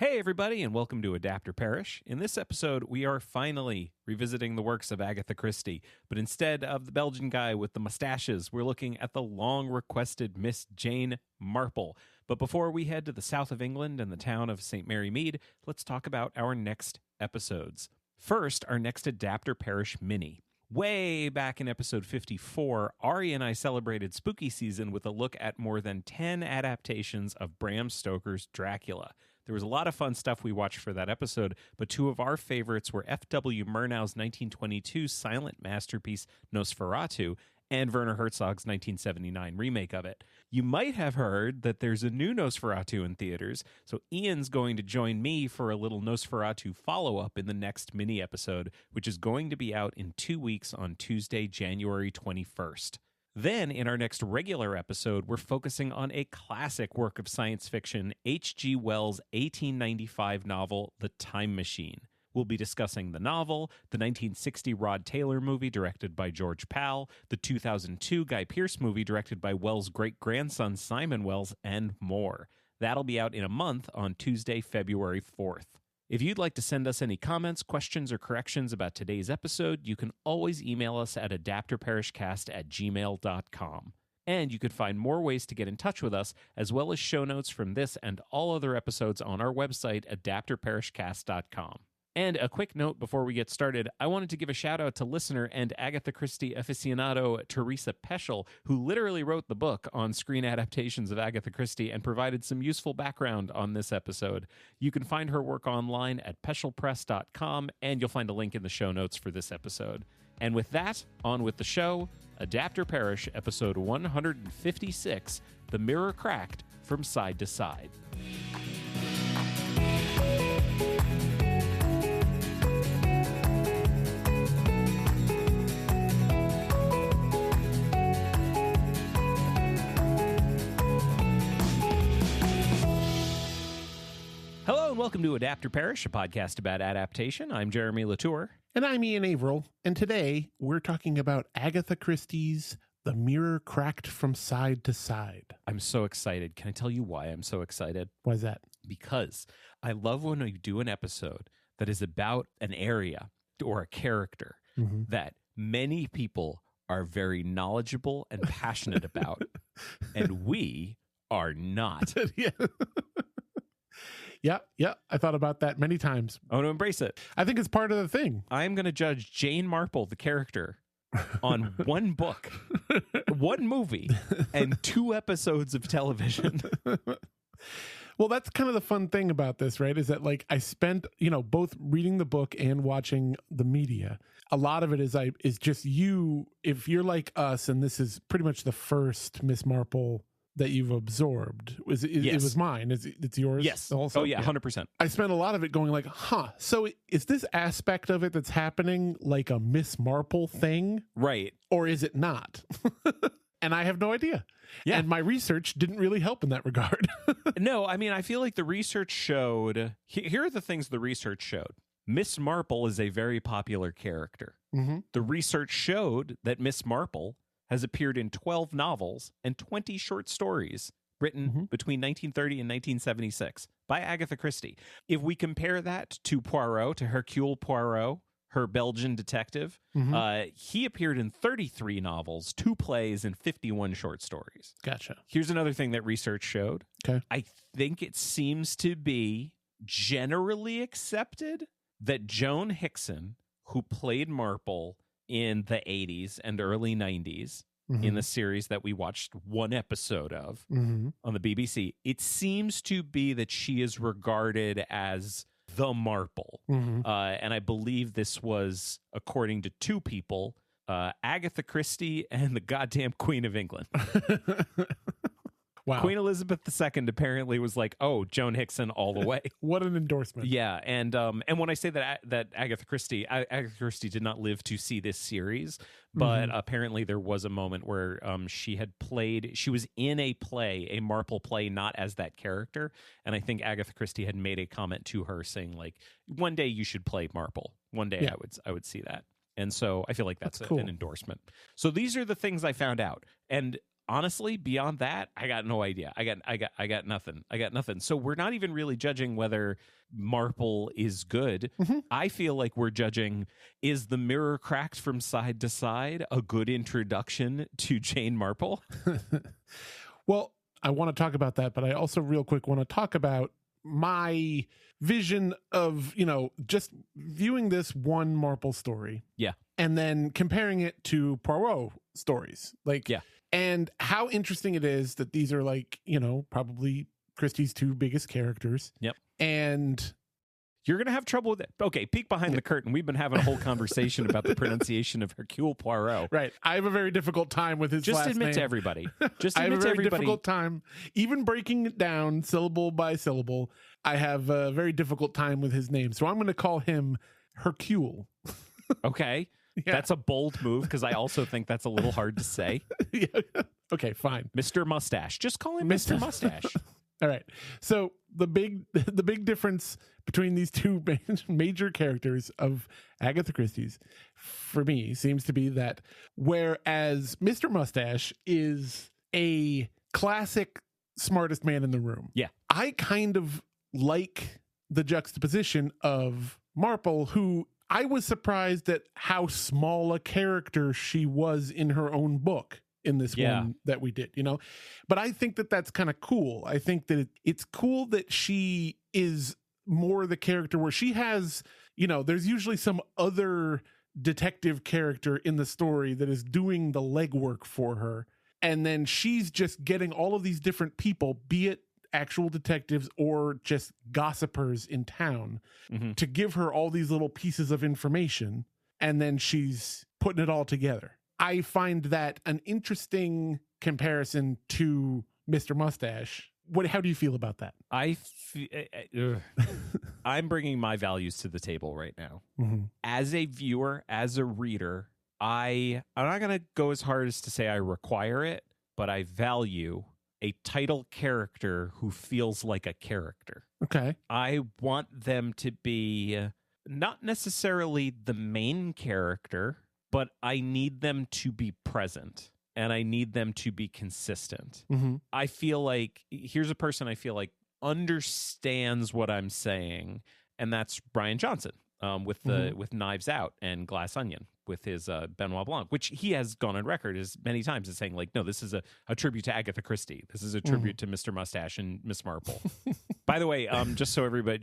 Hey, everybody, and welcome to Adapter Parish. In this episode, we are finally revisiting the works of Agatha Christie, but instead of the Belgian guy with the mustaches, we're looking at the long-requested Miss Jane Marple. But before we head to the south of England and the town of St. Mary Mead, let's talk about our next episodes. First, our next Adapter Parish mini. Way back in episode 54, Ari and I celebrated spooky season with a look at more than 10 adaptations of Bram Stoker's Dracula. There was a lot of fun stuff we watched for that episode, but two of our favorites were F.W. Murnau's 1922 silent masterpiece Nosferatu and Werner Herzog's 1979 remake of it. You might have heard that there's a new Nosferatu in theaters, so Ian's going to join me for a little Nosferatu follow-up in the next mini-episode, which is going to be out in 2 weeks on Tuesday, January 21st. Then, in our next regular episode, we're focusing on a classic work of science fiction, H.G. Wells' 1895 novel, The Time Machine. We'll be discussing the novel, the 1960 Rod Taylor movie directed by George Pal, the 2002 Guy Pearce movie directed by Wells' great-grandson Simon Wells, and more. That'll be out in a month on Tuesday, February 4th. If you'd like to send us any comments, questions, or corrections about today's episode, you can always email us at adapterparishcast@gmail.com. And you can find more ways to get in touch with us, as well as show notes from this and all other episodes on our website, adapterparishcast.com. And a quick note before we get started, I wanted to give a shout out to listener and Agatha Christie aficionado Teresa Peschel, who literally wrote the book on screen adaptations of Agatha Christie and provided some useful background on this episode. You can find her work online at peschelpress.com, and you'll find a link in the show notes for this episode. And with that, on with the show, Adapter Parish, episode 156, The Mirror Cracked from Side to Side. Hello and welcome to Adapter Parish, a podcast about adaptation. I'm Jeremy Latour. And I'm Ian Averill. And today we're talking about Agatha Christie's The Mirror Cracked from Side to Side. I'm so excited. Can I tell you why I'm so excited? Why is that? Because I love when we do an episode that is about an area or a character that many people are very knowledgeable and passionate about, and we are not. Yeah. I thought about that many times. I want to embrace it. I think it's part of the thing. I'm going to judge Jane Marple, the character, on one book, one movie, and 2 episodes of television. Well, that's kind of the fun thing about this, right? Is that like I spent, both reading the book and watching the media. A lot of it is just you. If you're like us, and this is pretty much the first Miss Marple that you've absorbed. Yes. It was mine. It's yours. Yes. Also? Oh yeah, 100%. I spent a lot of it going like, so is this aspect of it that's happening like a Miss Marple thing? Right. Or is it not? And I have no idea. Yeah. And my research didn't really help in that regard. No, I mean, I feel like the research showed, here are the things the research showed. Miss Marple is a very popular character. The research showed that Miss Marple has appeared in 12 novels and 20 short stories written between 1930 and 1976 by Agatha Christie. If we compare that to Poirot, to Hercule Poirot, her Belgian detective, he appeared in 33 novels, 2 plays, and 51 short stories. Gotcha. Here's another thing that research showed. Okay. I think it seems to be generally accepted that Joan Hickson, who played Marple in the 80s and early 90s in the series that we watched one episode of on the BBC, it seems to be that she is regarded as the Marple. And I believe this was, according to 2 people, Agatha Christie and the goddamn Queen of England. Wow. Queen Elizabeth II apparently was like, "Oh, Joan Hickson all the way." What an endorsement. Yeah, and when I say that Agatha Christie did not live to see this series, but apparently there was a moment where she was in a play, a Marple play, not as that character, and I think Agatha Christie had made a comment to her saying like, "One day you should play Marple. One day I would see that." And so I feel like that's cool. an endorsement. So these are the things I found out, and honestly, beyond that, I got no idea. I got nothing. So we're not even really judging whether Marple is good. Mm-hmm. I feel like we're judging, is the mirror cracked from side to side a good introduction to Jane Marple? Well, I want to talk about that, but I also real quick want to talk about my vision of, just viewing this one Marple story. Yeah. And then comparing it to Poirot stories. Yeah. And how interesting it is that these are probably Christie's two biggest characters. Yep. And you're going to have trouble with it. Okay, peek behind the curtain. We've been having a whole conversation about the pronunciation of Hercule Poirot. Right. I have a very difficult time with his last name. Just admit to everybody. I have a very difficult time, even breaking it down syllable by syllable. I have a very difficult time with his name. So I'm going to call him Hercule. Okay. Yeah. That's a bold move because I also think that's a little hard to say. Yeah. Okay, fine. Mr. Mustache. Just call him Mr. Mustache. All right. So the big difference between these two major characters of Agatha Christie's, for me, seems to be that whereas Mr. Mustache is a classic smartest man in the room. Yeah. I kind of like the juxtaposition of Marple, who I was surprised at how small a character she was in her own book in this one that we did, but I think that that's kind of cool. I think that it's cool that she is more the character where she has, there's usually some other detective character in the story that is doing the legwork for her. And then she's just getting all of these different people, be it actual detectives or just gossipers in town, to give her all these little pieces of information. And then she's putting it all together. I find that an interesting comparison to Mr. Mustache. How do you feel about that? I'm bringing my values to the table right now. Mm-hmm. As a viewer, as a reader, I'm not going to go as hard as to say I require it, but I value a title character who feels like a character. Okay. I want them to be not necessarily the main character, but I need them to be present and I need them to be consistent. Mm-hmm. I feel like here's a person I feel like understands what I'm saying, and that's Brian Johnson with Knives Out and Glass Onion with his Benoit Blanc, which he has gone on record as many times as saying like, no, this is a tribute to Agatha Christie. This is a tribute to Mr. Mustache and Miss Marple. By the way, just so everybody,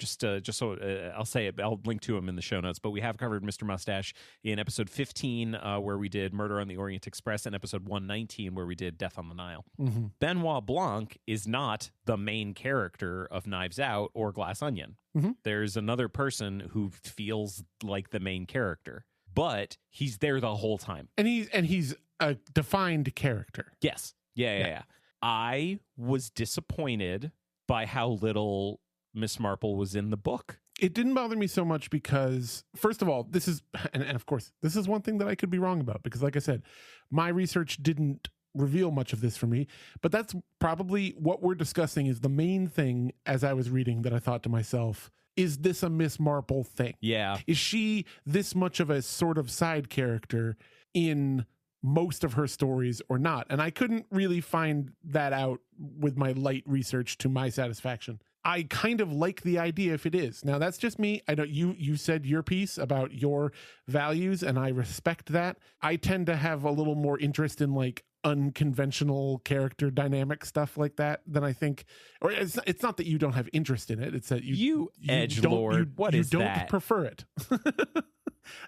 I'll say it, I'll link to him in the show notes, but we have covered Mr. Mustache in episode 15, where we did Murder on the Orient Express, and episode 119, where we did Death on the Nile. Mm-hmm. Benoit Blanc is not the main character of Knives Out or Glass Onion. Mm-hmm. There's another person who feels like the main character, but he's there the whole time. And he's a defined character. Yes. Yeah. I was disappointed by how little Miss Marple was in the book. It didn't bother me so much because, first of all, this is, and of course, this is one thing that I could be wrong about because, like I said, my research didn't reveal much of this for me, but that's probably what we're discussing is the main thing as I was reading that I thought to myself, is this a Miss Marple thing? Yeah. Is she this much of a sort of side character in most of her stories or not? And I couldn't really find that out with my light research to my satisfaction. I kind of like the idea if it is. Now, that's just me. I know you said your piece about your values, and I respect that. I tend to have a little more interest in like unconventional character dynamic stuff like that than I think, or it's not that you don't have interest in it. It's that you edgelord. What is that? You don't prefer it.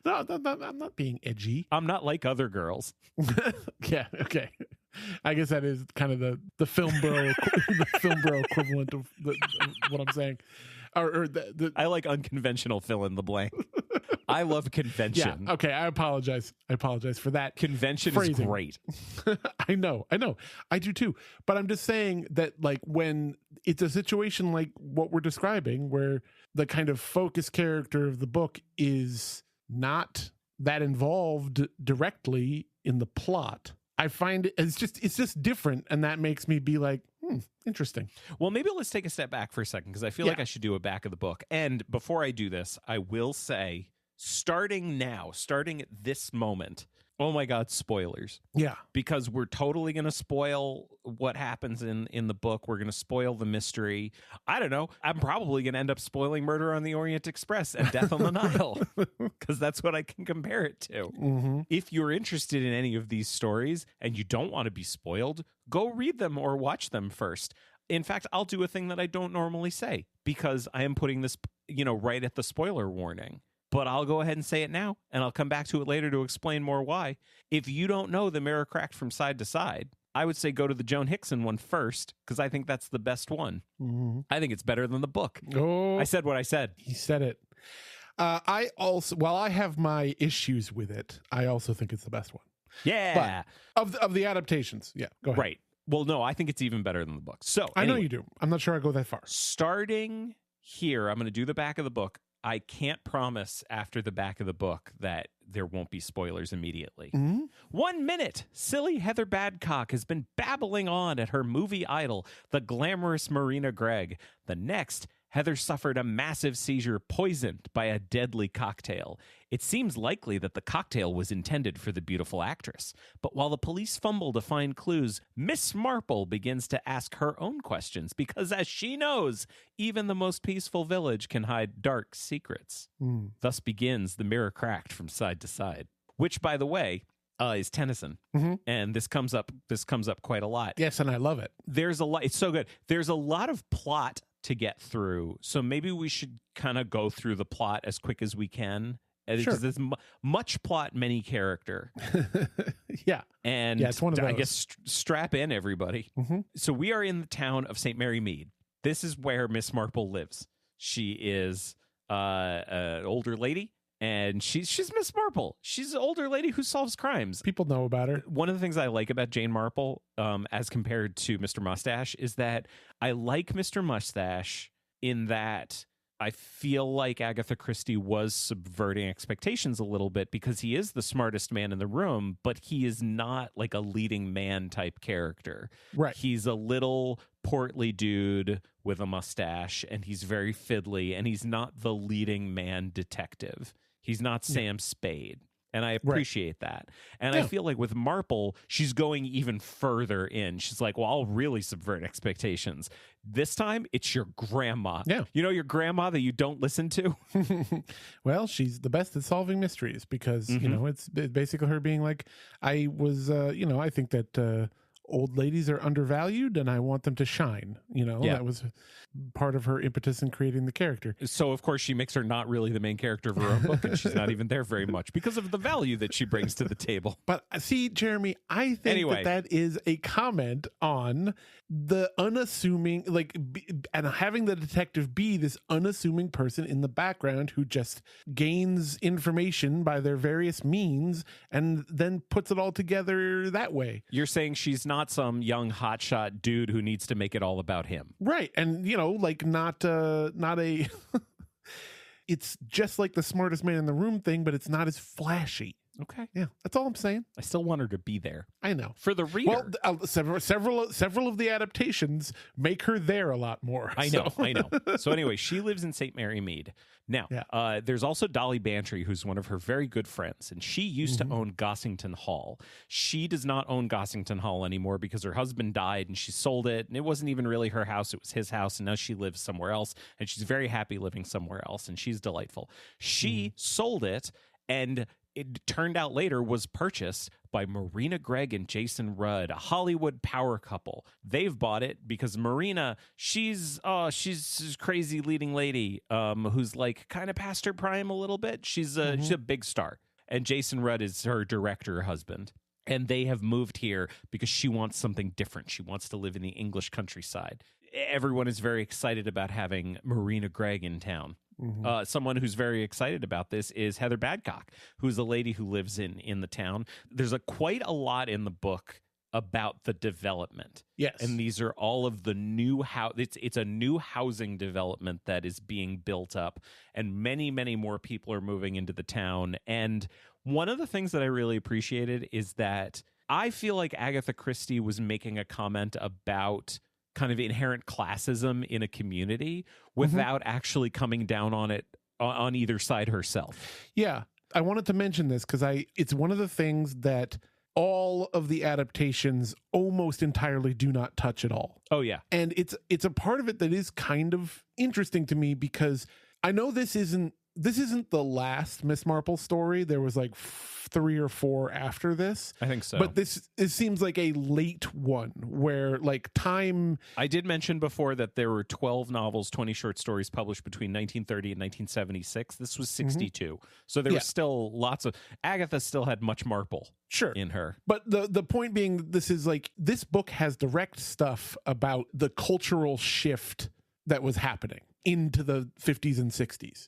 No, I'm not being edgy. I'm not like other girls. Yeah. Okay. I guess that is kind of the film bro equivalent of what I'm saying. Or I like unconventional fill in the blank. I love convention. Yeah, okay, I apologize for that. Convention phrasing. Is great. I know. I do too. But I'm just saying that like when it's a situation like what we're describing where the kind of focus character of the book is not that involved directly in the plot, I find it's just different, and that makes me be like, interesting. Well, maybe let's take a step back for a second because I feel like I should do a back of the book. And before I do this, I will say, starting at this moment, Oh my God, spoilers. Yeah. Because we're totally going to spoil what happens in the book. We're going to spoil the mystery. I don't know. I'm probably going to end up spoiling Murder on the Orient Express and Death on the Nile because that's what I can compare it to. Mm-hmm. If you're interested in any of these stories and you don't want to be spoiled, go read them or watch them first. In fact, I'll do a thing that I don't normally say because I am putting this, right at the spoiler warning. But I'll go ahead and say it now, and I'll come back to it later to explain more why. If you don't know The Mirror Cracked from Side to Side, I would say go to the Joan Hickson one first, because I think that's the best one. Mm-hmm. I think it's better than the book. Oh, I said what I said. He said it. I also, while I have my issues with it, I also think it's the best one. Yeah. But of the adaptations, yeah, go ahead. Right. Well, no, I think it's even better than the book. So I know you do. I'm not sure I go that far. Starting here, I'm going to do the back of the book. I can't promise after the back of the book that there won't be spoilers immediately. Mm-hmm. 1 minute, silly Heather Badcock has been babbling on at her movie idol, the glamorous Marina Gregg. The next, Heather suffered a massive seizure poisoned by a deadly cocktail. It seems likely that the cocktail was intended for the beautiful actress. But while the police fumble to find clues, Miss Marple begins to ask her own questions because, as she knows, even the most peaceful village can hide dark secrets. Thus begins The Mirror Cracked from Side to Side, which, by the way, is Tennyson. Mm-hmm. And this comes up quite a lot. Yes, and I love it. There's a lot. It's so good. There's a lot of plot to get through. So maybe we should kind of go through the plot as quick as we can. Because there's much plot, many character. Yeah. And yeah, it's one of those. I guess strap in, everybody. Mm-hmm. So we are in the town of St. Mary Mead. This is where Miss Marple lives. She is an older lady, and she's Miss Marple. She's an older lady who solves crimes. People know about her. One of the things I like about Jane Marple, as compared to Mr. Mustache, is that I like Mr. Mustache in that I feel like Agatha Christie was subverting expectations a little bit because he is the smartest man in the room, but he is not like a leading man type character. Right. He's a little portly dude with a mustache, and he's very fiddly, and he's not the leading man detective. He's not Sam Spade. And I appreciate that. And I feel like with Marple, she's going even further in. She's like, well, I'll really subvert expectations. This time, it's your grandma. Yeah. You know, your grandma that you don't listen to? Well, she's the best at solving mysteries because, it's basically her being like, I think that old ladies are undervalued and I want them to shine. That was part of her impetus in creating the character. So, of course, she makes her not really the main character of her own book, and she's not even there very much because of the value that she brings to the table. But see, Jeremy, I think that is a comment on the unassuming, and having the detective be this unassuming person in the background who just gains information by their various means and then puts it all together that way. You're saying she's not some young hotshot dude who needs to make it all about him. Right. And, not a... It's just like the smartest man in the room thing, but it's not as flashy. Okay. Yeah, that's all I'm saying. I still want her to be there. I know. For the reader. Well, several of the adaptations make her there a lot more. I know. So anyway, she lives in St. Mary Mead. Now, there's also Dolly Bantry, who's one of her very good friends, and she used to own Gossington Hall. She does not own Gossington Hall anymore because her husband died, and she sold it, and it wasn't even really her house. It was his house, and now she lives somewhere else, and she's very happy living somewhere else, and she's delightful. She sold it, and it turned out later was purchased by Marina Gregg and Jason Rudd, a Hollywood power couple. They've bought it because Marina, she's this crazy leading lady who's like kind of past her prime a little bit. She's a big star. And Jason Rudd is her director husband. And they have moved here because she wants something different. She wants to live in the English countryside. Everyone is very excited about having Marina Gregg in town. Someone who's very excited about this is Heather Badcock, who's a lady who lives in the town. There's quite a lot in the book about the development. Yes. And these are all of the new house. It's a new housing development that is being built up, and many, many more people are moving into the town. And one of the things that I really appreciated is that I feel like Agatha Christie was making a comment about kind of inherent classism in a community without actually coming down on it on either side herself. Yeah. I wanted to mention this because it's one of the things that all of the adaptations almost entirely do not touch at all. Oh, yeah. And it's a part of it that is kind of interesting to me because I know this isn't the last Miss Marple story. There was like 3 or 4 after this. I think so. But it seems like a late one where like time. I did mention before that there were 12 novels, 20 short stories published between 1930 and 1976. This was 62. So there was still lots of. Agatha still had much Marple in her. But the point being, this is like this book has direct stuff about the cultural shift that was happening into the 50s and 60s.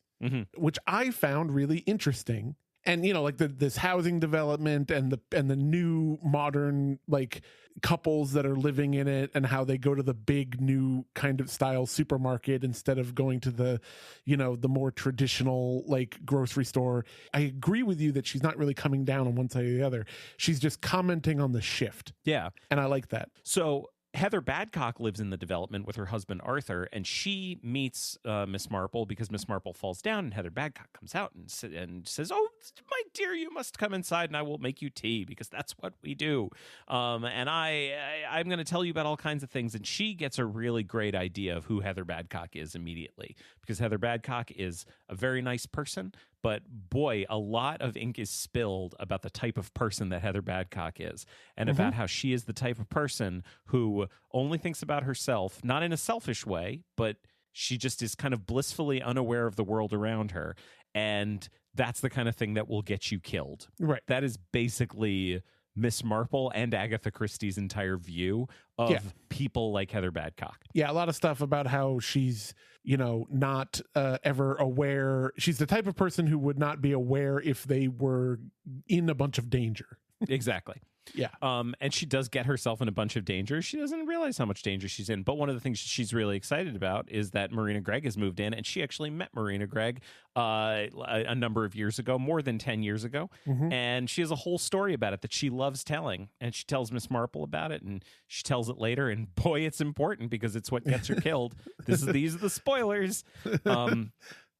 Which I found really interesting. And, you know, like this housing development and the new modern like couples that are living in it and how they go to the big new kind of style supermarket instead of going to the, you know, the more traditional like grocery store. I agree with you that she's not really coming down on one side or the other. She's just commenting on the shift. Yeah. And I like that. So Heather Badcock lives in the development with her husband Arthur, and she meets Miss Marple because Miss Marple falls down, and Heather Badcock comes out and says, "Oh, my dear, you must come inside, and I will make you tea because that's what we do." And I'm going to tell you about all kinds of things, and she gets a really great idea of who Heather Badcock is immediately because Heather Badcock is a very nice person. But boy, a lot of ink is spilled about the type of person that Heather Badcock is and about how she is the type of person who only thinks about herself, not in a selfish way, but she just is kind of blissfully unaware of the world around her. And that's the kind of thing that will get you killed. Right. That is basically Miss Marple and Agatha Christie's entire view of people like Heather Badcock. Yeah, a lot of stuff about how she's, you know, not ever aware. She's the type of person who would not be aware if they were in a bunch of danger. Exactly. Yeah. And she does get herself in a bunch of danger. She doesn't realize how much danger she's in. But one of the things she's really excited about is that Marina Gregg has moved in, and she actually met Marina Gregg a number of years ago, more than 10 years ago. And she has a whole story about it that she loves telling. And she tells Miss Marple about it, and she tells it later. And boy, it's important because it's what gets her killed. These are the spoilers.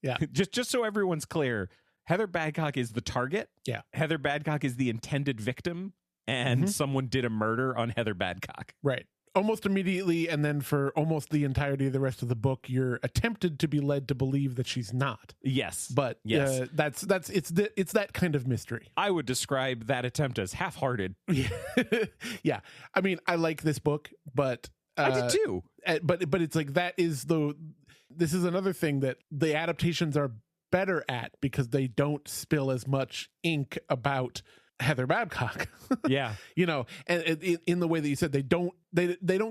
Yeah. Just so everyone's clear, Heather Badcock is the target. Yeah. Heather Badcock is the intended victim. And someone did a murder on Heather Badcock. Right. Almost immediately, and then for almost the entirety of the rest of the book, you're attempted to be led to believe that she's not. Yes. But yes. It's that kind of mystery. I would describe that attempt as half-hearted. Yeah. I mean, I like this book, but I did too. But it's like this is another thing that the adaptations are better at because they don't spill as much ink about Heather Badcock. Yeah. You know, and in the way that you said, they don't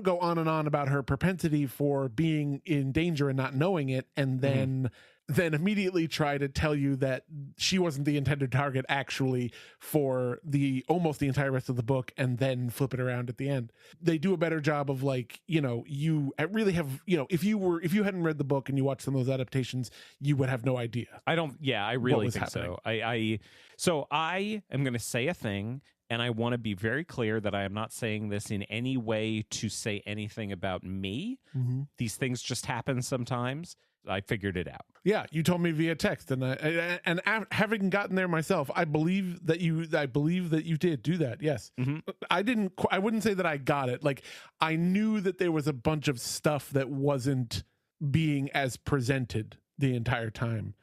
go on and on about her propensity for being in danger and not knowing it, and then immediately try to tell you that she wasn't the intended target actually for almost the entire rest of the book, and then flip it around at the end. They do a better job of, like, you know, you really have, you know, if you hadn't read the book and you watched some of those adaptations, you would have no idea. I really think happening. So. I am going to say a thing, and I want to be very clear that I am not saying this in any way to say anything about me. These things just happen sometimes. I figured it out. Yeah, you told me via text, and having gotten there myself, I believe that you did do that. Yes, I wouldn't say that I got it. Like, I knew that there was a bunch of stuff that wasn't being as presented the entire time.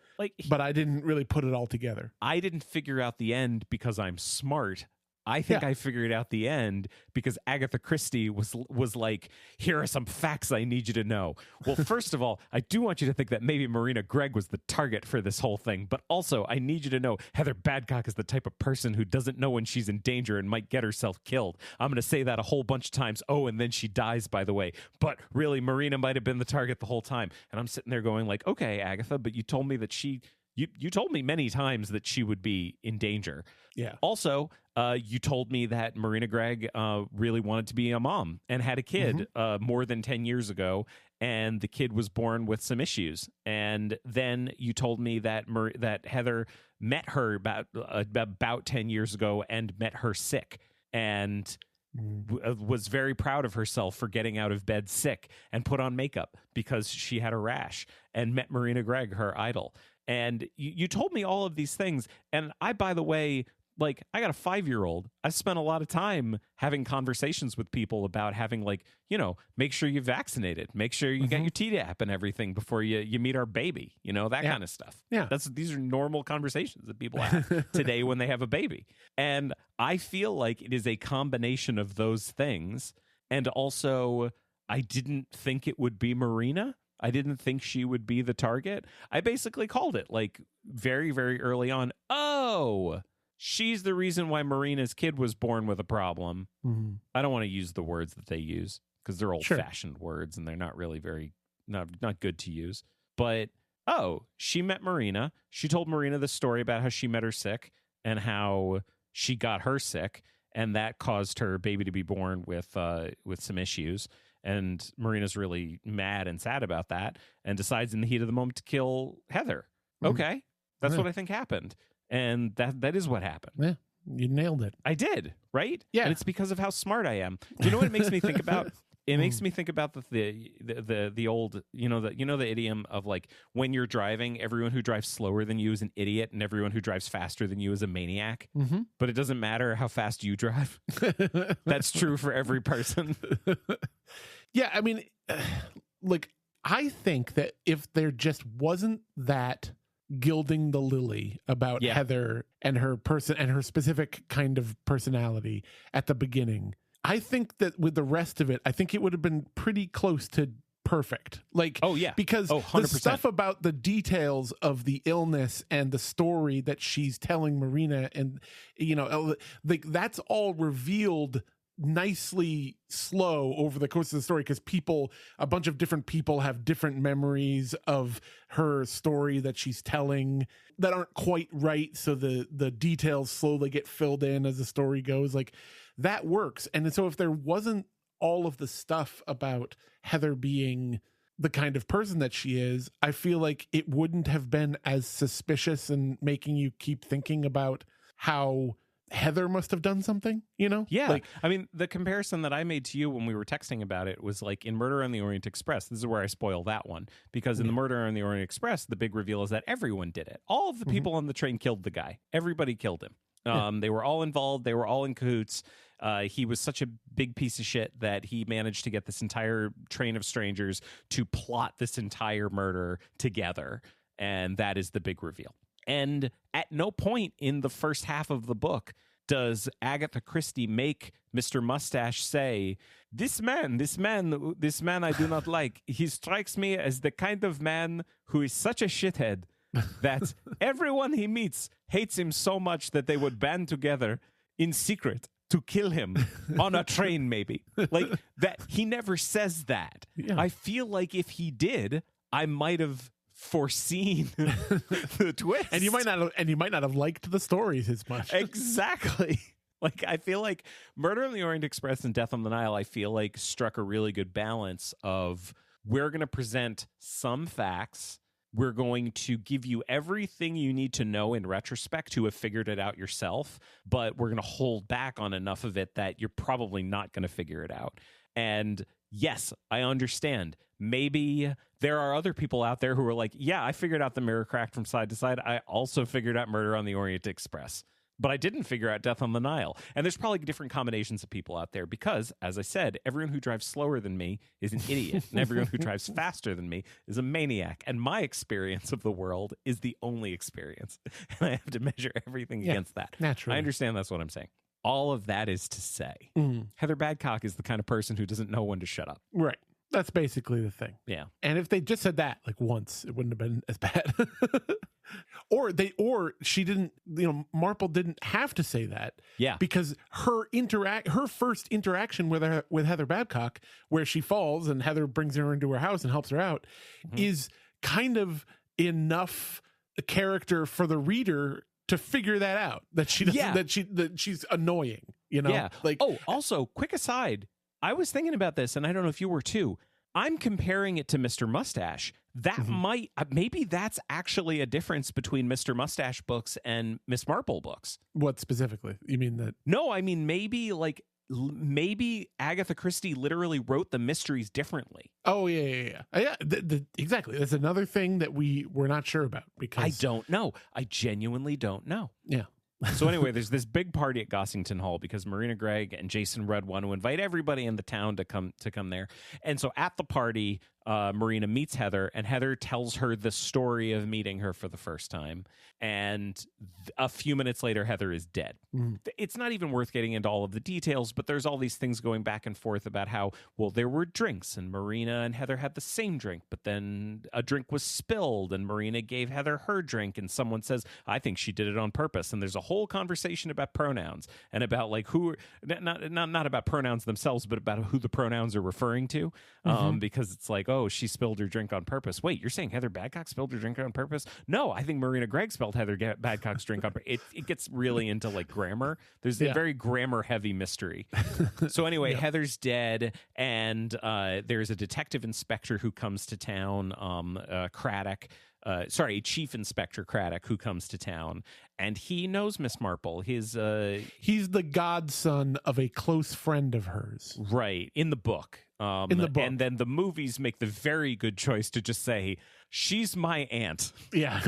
But I didn't really put it all together. I didn't figure out the end because I'm smart. I think I figured out the end because Agatha Christie was like, here are some facts I need you to know. Well, first of all, I do want you to think that maybe Marina Gregg was the target for this whole thing. But also, I need you to know Heather Badcock is the type of person who doesn't know when she's in danger and might get herself killed. I'm going to say that a whole bunch of times. Oh, and then she dies, by the way. But really, Marina might have been the target the whole time. And I'm sitting there going like, okay, Agatha, but you told me that you told me many times that she would be in danger. Yeah. Also, you told me that Marina Gregg really wanted to be a mom and had a kid more than 10 years ago, and the kid was born with some issues. And then you told me that that Heather met her about 10 years ago and met her sick, and was very proud of herself for getting out of bed sick and put on makeup because she had a rash, and met Marina Gregg, her idol. And you told me all of these things. And I, by the way, like, I got a 5-year-old. I spent a lot of time having conversations with people about having, like, you know, make sure you're vaccinated, make sure you got your Tdap and everything before you meet our baby, you know, that kind of stuff. Yeah. These are normal conversations that people have today when they have a baby. And I feel like it is a combination of those things. And also, I didn't think it would be Marina. I didn't think she would be the target. I basically called it, like, very, very early on. Oh, she's the reason why Marina's kid was born with a problem. I don't want to use the words that they use because they're old-fashioned words and they're not really not good to use. But, oh, she met Marina. She told Marina the story about how she met her sick and how she got her sick, and that caused her baby to be born with some issues. And Marina's really mad and sad about that and decides in the heat of the moment to kill Heather. Okay. That's what I think happened. And that is what happened. Yeah. You nailed it. I did, right? Yeah. And it's because of how smart I am. Do you know what it makes me think about? It makes me think about the old, the idiom of, like, when you're driving, everyone who drives slower than you is an idiot and everyone who drives faster than you is a maniac. But it doesn't matter how fast you drive. That's true for every person. Yeah, I mean, like, I think that if there just wasn't that gilding the lily about Heather and her person and her specific kind of personality at the beginning, I think that with the rest of it, I think it would have been pretty close to perfect. Like, because the stuff about the details of the illness and the story that she's telling Marina, and, you know, like, that's all revealed nicely slow over the course of the story, because a bunch of different people have different memories of her story that she's telling that aren't quite right, so the details slowly get filled in as the story goes. Like, that works. And so if there wasn't all of the stuff about Heather being the kind of person that she is, I feel like it wouldn't have been as suspicious and making you keep thinking about how Heather must have done something, you know? Yeah. Like, I mean, the comparison that I made to you when we were texting about it was like in Murder on the Orient Express. This is where I spoil that one, because in the Murder on the Orient Express, the big reveal is that everyone did it. All of the people on the train killed the guy. Everybody killed him. They were all involved. They were all in cahoots. He was such a big piece of shit that he managed to get this entire train of strangers to plot this entire murder together. And that is the big reveal. And at no point in the first half of the book does Agatha Christie make Mr. Mustache say, this man I do not like. He strikes me as the kind of man who is such a shithead that everyone he meets hates him so much that they would band together in secret to kill him on a train, maybe. Like, that. He never says that. Yeah. I feel like if he did, I might have foreseen the twist, and you might not have liked the stories as much. Exactly. Like, I feel like Murder on the Orient Express and Death on the Nile, I feel like, struck a really good balance of, we're going to present some facts, we're going to give you everything you need to know in retrospect to have figured it out yourself, but we're going to hold back on enough of it that you're probably not going to figure it out. And yes, I understand. Maybe there are other people out there who are like, yeah, I figured out the mirror cracked from side to side. I also figured out Murder on the Orient Express, but I didn't figure out Death on the Nile. And there's probably different combinations of people out there because, as I said, everyone who drives slower than me is an idiot, and everyone who drives faster than me is a maniac. And my experience of the world is the only experience, and I have to measure everything against that. Naturally. I understand that's what I'm saying. All of that is to say, Heather Badcock is the kind of person who doesn't know when to shut up. Right. That's basically the thing. Yeah. And if they just said that like once, it wouldn't have been as bad. or she didn't, Marple didn't have to say that. Yeah. Because her first interaction with Heather Badcock, where she falls and Heather brings her into her house and helps her out, is kind of enough character for the reader to figure that out, that she doesn't, that she's annoying, Yeah. Like, also, quick aside, I was thinking about this, and I don't know if you were too. I'm comparing it to Mr. Mustache. That might, maybe that's actually a difference between Mr. Mustache books and Miss Marple books. What specifically? You mean that? No, I mean, maybe like maybe Agatha Christie literally wrote the mysteries differently. Oh, yeah. Exactly. That's another thing that we're not sure about because I don't know. I genuinely don't know. Yeah. So anyway, there's this big party at Gossington Hall because Marina Gregg and Jason Rudd want to invite everybody in the town to come there. And so at the party, Marina meets Heather, and Heather tells her the story of meeting her for the first time. And a few minutes later, Heather is dead. Mm. It's not even worth getting into all of the details, but there's all these things going back and forth about how, well, there were drinks, and Marina and Heather had the same drink, but then a drink was spilled, and Marina gave Heather her drink, and someone says, I think she did it on purpose. And there's a whole conversation about pronouns and about like who, not about pronouns themselves, but about who the pronouns are referring to, because it's like, oh, she spilled her drink on purpose. Wait, you're saying Heather Badcock spilled her drink on purpose? No, I think Marina Gregg spilled Heather Badcock's drink on purpose. It gets really into like grammar. There's a very grammar heavy mystery. So anyway, Heather's dead, and there's a detective inspector who comes to town, Craddock. Chief Inspector Craddock, who comes to town, and he knows Miss Marple. He's the godson of a close friend of hers, right? In the book, and then the movies make the very good choice to just say she's my aunt. Yeah,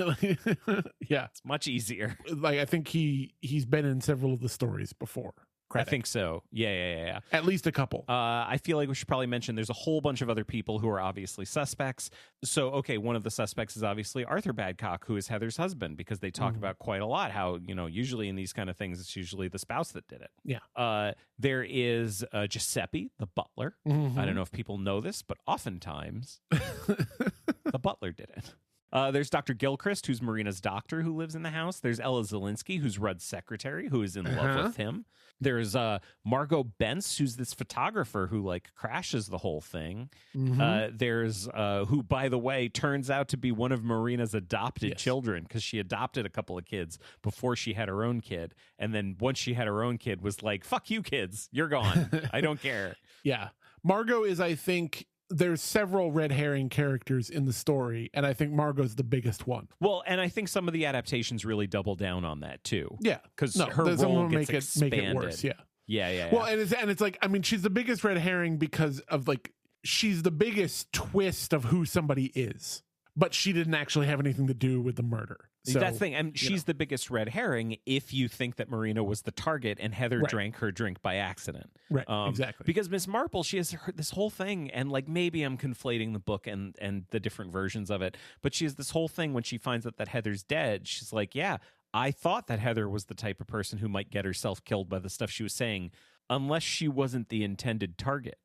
yeah, it's much easier. Like I think he's been in several of the stories before. Craddock. I think so. Yeah. At least a couple. I feel like we should probably mention there's a whole bunch of other people who are obviously suspects. So, okay, one of the suspects is obviously Arthur Badcock, who is Heather's husband, because they talk about quite a lot how, usually in these kind of things, it's usually the spouse that did it. Yeah. There is Giuseppe, the butler. I don't know if people know this, but oftentimes the butler did it. There's Dr. Gilchrist, who's Marina's doctor, who lives in the house. There's Ella Zielinski, who's Rudd's secretary, who is in love with him. There's Margot Bence, who's this photographer who like crashes the whole thing. There's who, by the way, turns out to be one of Marina's adopted children, because she adopted a couple of kids before she had her own kid, and then once she had her own kid, was like, "Fuck you, kids, you're gone. I don't care." Yeah, Margot is, I think. There's several red herring characters in the story, and I think Margot's the biggest one. Well, and I think some of the adaptations really double down on that too. Yeah, because her role gets expanded. Make it worse. Yeah. Well, and it's like, I mean, she's the biggest red herring because of like she's the biggest twist of who somebody is, but she didn't actually have anything to do with the murder. So, that's the thing. And she's the biggest red herring if you think that Marina was the target and Heather drank her drink by accident. Right, exactly. Because Miss Marple, she has this whole thing, and like maybe I'm conflating the book and the different versions of it, but she has this whole thing when she finds out that Heather's dead. She's like, yeah, I thought that Heather was the type of person who might get herself killed by the stuff she was saying, unless she wasn't the intended target.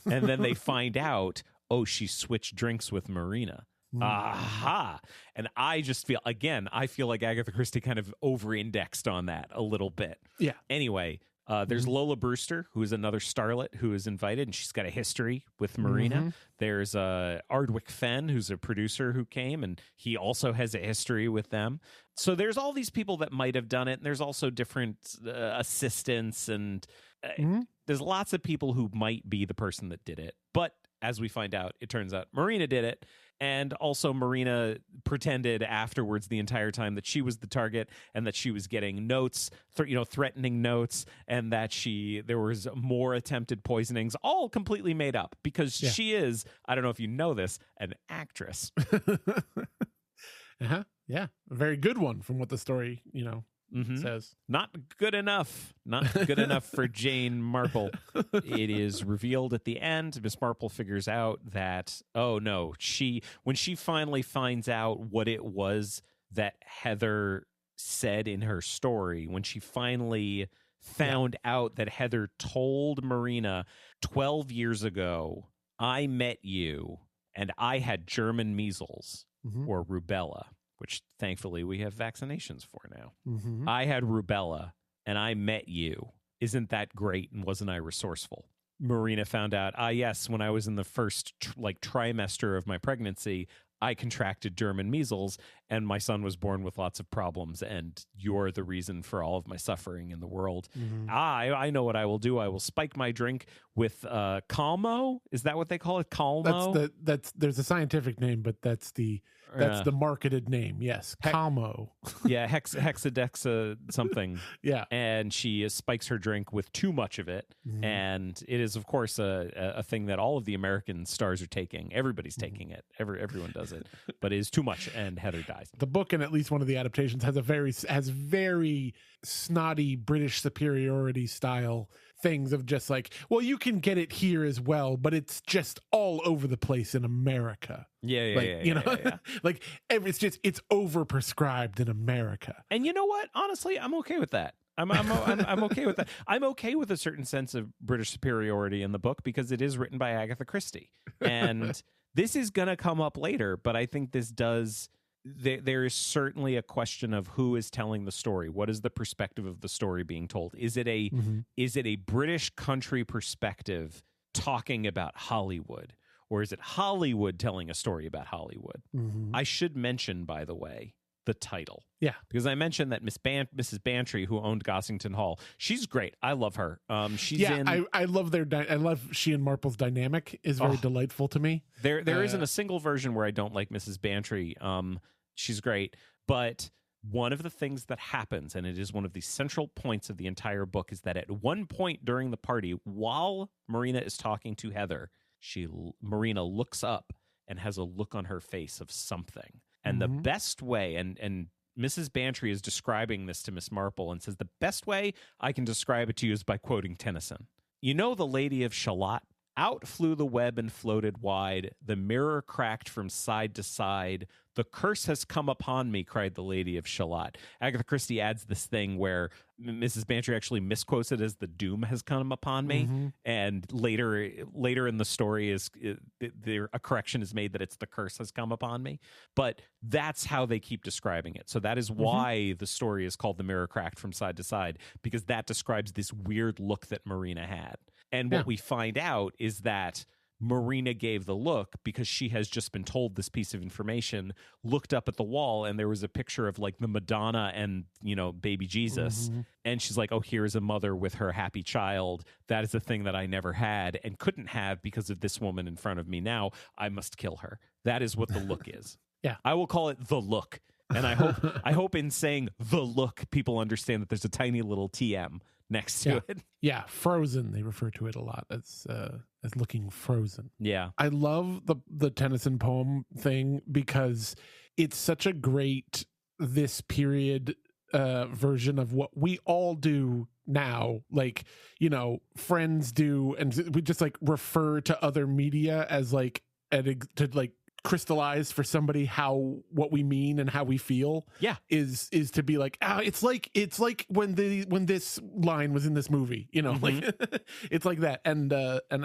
And then they find out, oh, she switched drinks with Marina. Aha. And I just feel like Agatha Christie kind of over-indexed on that a little bit. Yeah. Anyway, there's Lola Brewster, who is another starlet who is invited, and she's got a history with Marina. There's Ardwick Fenn, who's a producer who came, and he also has a history with them. So there's all these people that might have done it, and there's also different assistants, and there's lots of people who might be the person that did it. But as we find out, it turns out Marina did it. And also Marina pretended afterwards the entire time that she was the target, and that she was getting notes, threatening notes, and that there was more attempted poisonings, all completely made up, because she is, I don't know if you know this, an actress. Yeah, a very good one from what the story, says. Not good enough for Jane Marple. It is revealed at the end. Miss Marple figures out that, oh no, when she finally finds out what it was that Heather said in her story, when she finally found out that Heather told Marina 12 years ago, I met you and I had German measles or rubella, which thankfully we have vaccinations for now. I had rubella and I met you. Isn't that great? And wasn't I resourceful? Marina found out, yes, when I was in the first trimester of my pregnancy, I contracted German measles and my son was born with lots of problems, and you're the reason for all of my suffering in the world. I know what I will do. I will spike my drink with Calmo. Is that what they call it? Calmo? There's a scientific name, but that's the That's the marketed name. Yes. Camo. Yeah. Hexadexa something. Yeah. And she spikes her drink with too much of it. And it is, of course, a thing that all of the American stars are taking. Everybody's taking it. Everyone does it. But it is too much, and Heather dies. The book, and at least one of the adaptations, has very snotty British superiority style things of just like, well, you can get it here as well, but it's just all over the place in America. Yeah. Like it's overprescribed in America. And you know what? Honestly, I'm okay with that. I'm okay with that. I'm okay with a certain sense of British superiority in the book because it is written by Agatha Christie. And this is going to come up later, but I think this does... There is certainly a question of who is telling the story. What is the perspective of the story being told? Is it a British country perspective talking about Hollywood? Or is it Hollywood telling a story about Hollywood? I should mention, by the way, the title. Yeah. Because I mentioned that Mrs. Bantry, who owned Gossington Hall, she's great. I love her. I love I love she and Marple's dynamic is very delightful to me. There isn't a single version where I don't like Mrs. Bantry. She's great. But one of the things that happens, and it is one of the central points of the entire book, is that at one point during the party, while Marina is talking to Heather, Marina looks up and has a look on her face of something. And the best way, and Mrs. Bantry is describing this to Miss Marple and says, the best way I can describe it to you is by quoting Tennyson. You know the Lady of Shalott? Out flew the web and floated wide. The mirror cracked from side to side. The curse has come upon me, cried the Lady of Shalott. Agatha Christie adds this thing where Mrs. Bantry actually misquotes it as the doom has come upon me. And later in the story a correction is made that it's the curse has come upon me. But that's how they keep describing it. So that is why the story is called The Mirror Cracked from Side to Side, because that describes this weird look that Marina had. And what we find out is that Marina gave the look because she has just been told this piece of information, looked up at the wall, and there was a picture of like the Madonna and, baby Jesus. And she's like, oh, here's a mother with her happy child. That is a thing that I never had and couldn't have because of this woman in front of me now. I must kill her. That is what the look is. Yeah. I will call it the look. And I hope in saying the look, people understand that there's a tiny little TM next to it. Yeah, frozen. They refer to it a lot as looking frozen. Yeah. I love the Tennyson poem thing because it's such a great this period version of what we all do now. Like, Friends do, and we just like refer to other media as like to like crystallize for somebody what we mean and how we feel. Yeah, is to be like, it's like when this line was in this movie, like it's like that. And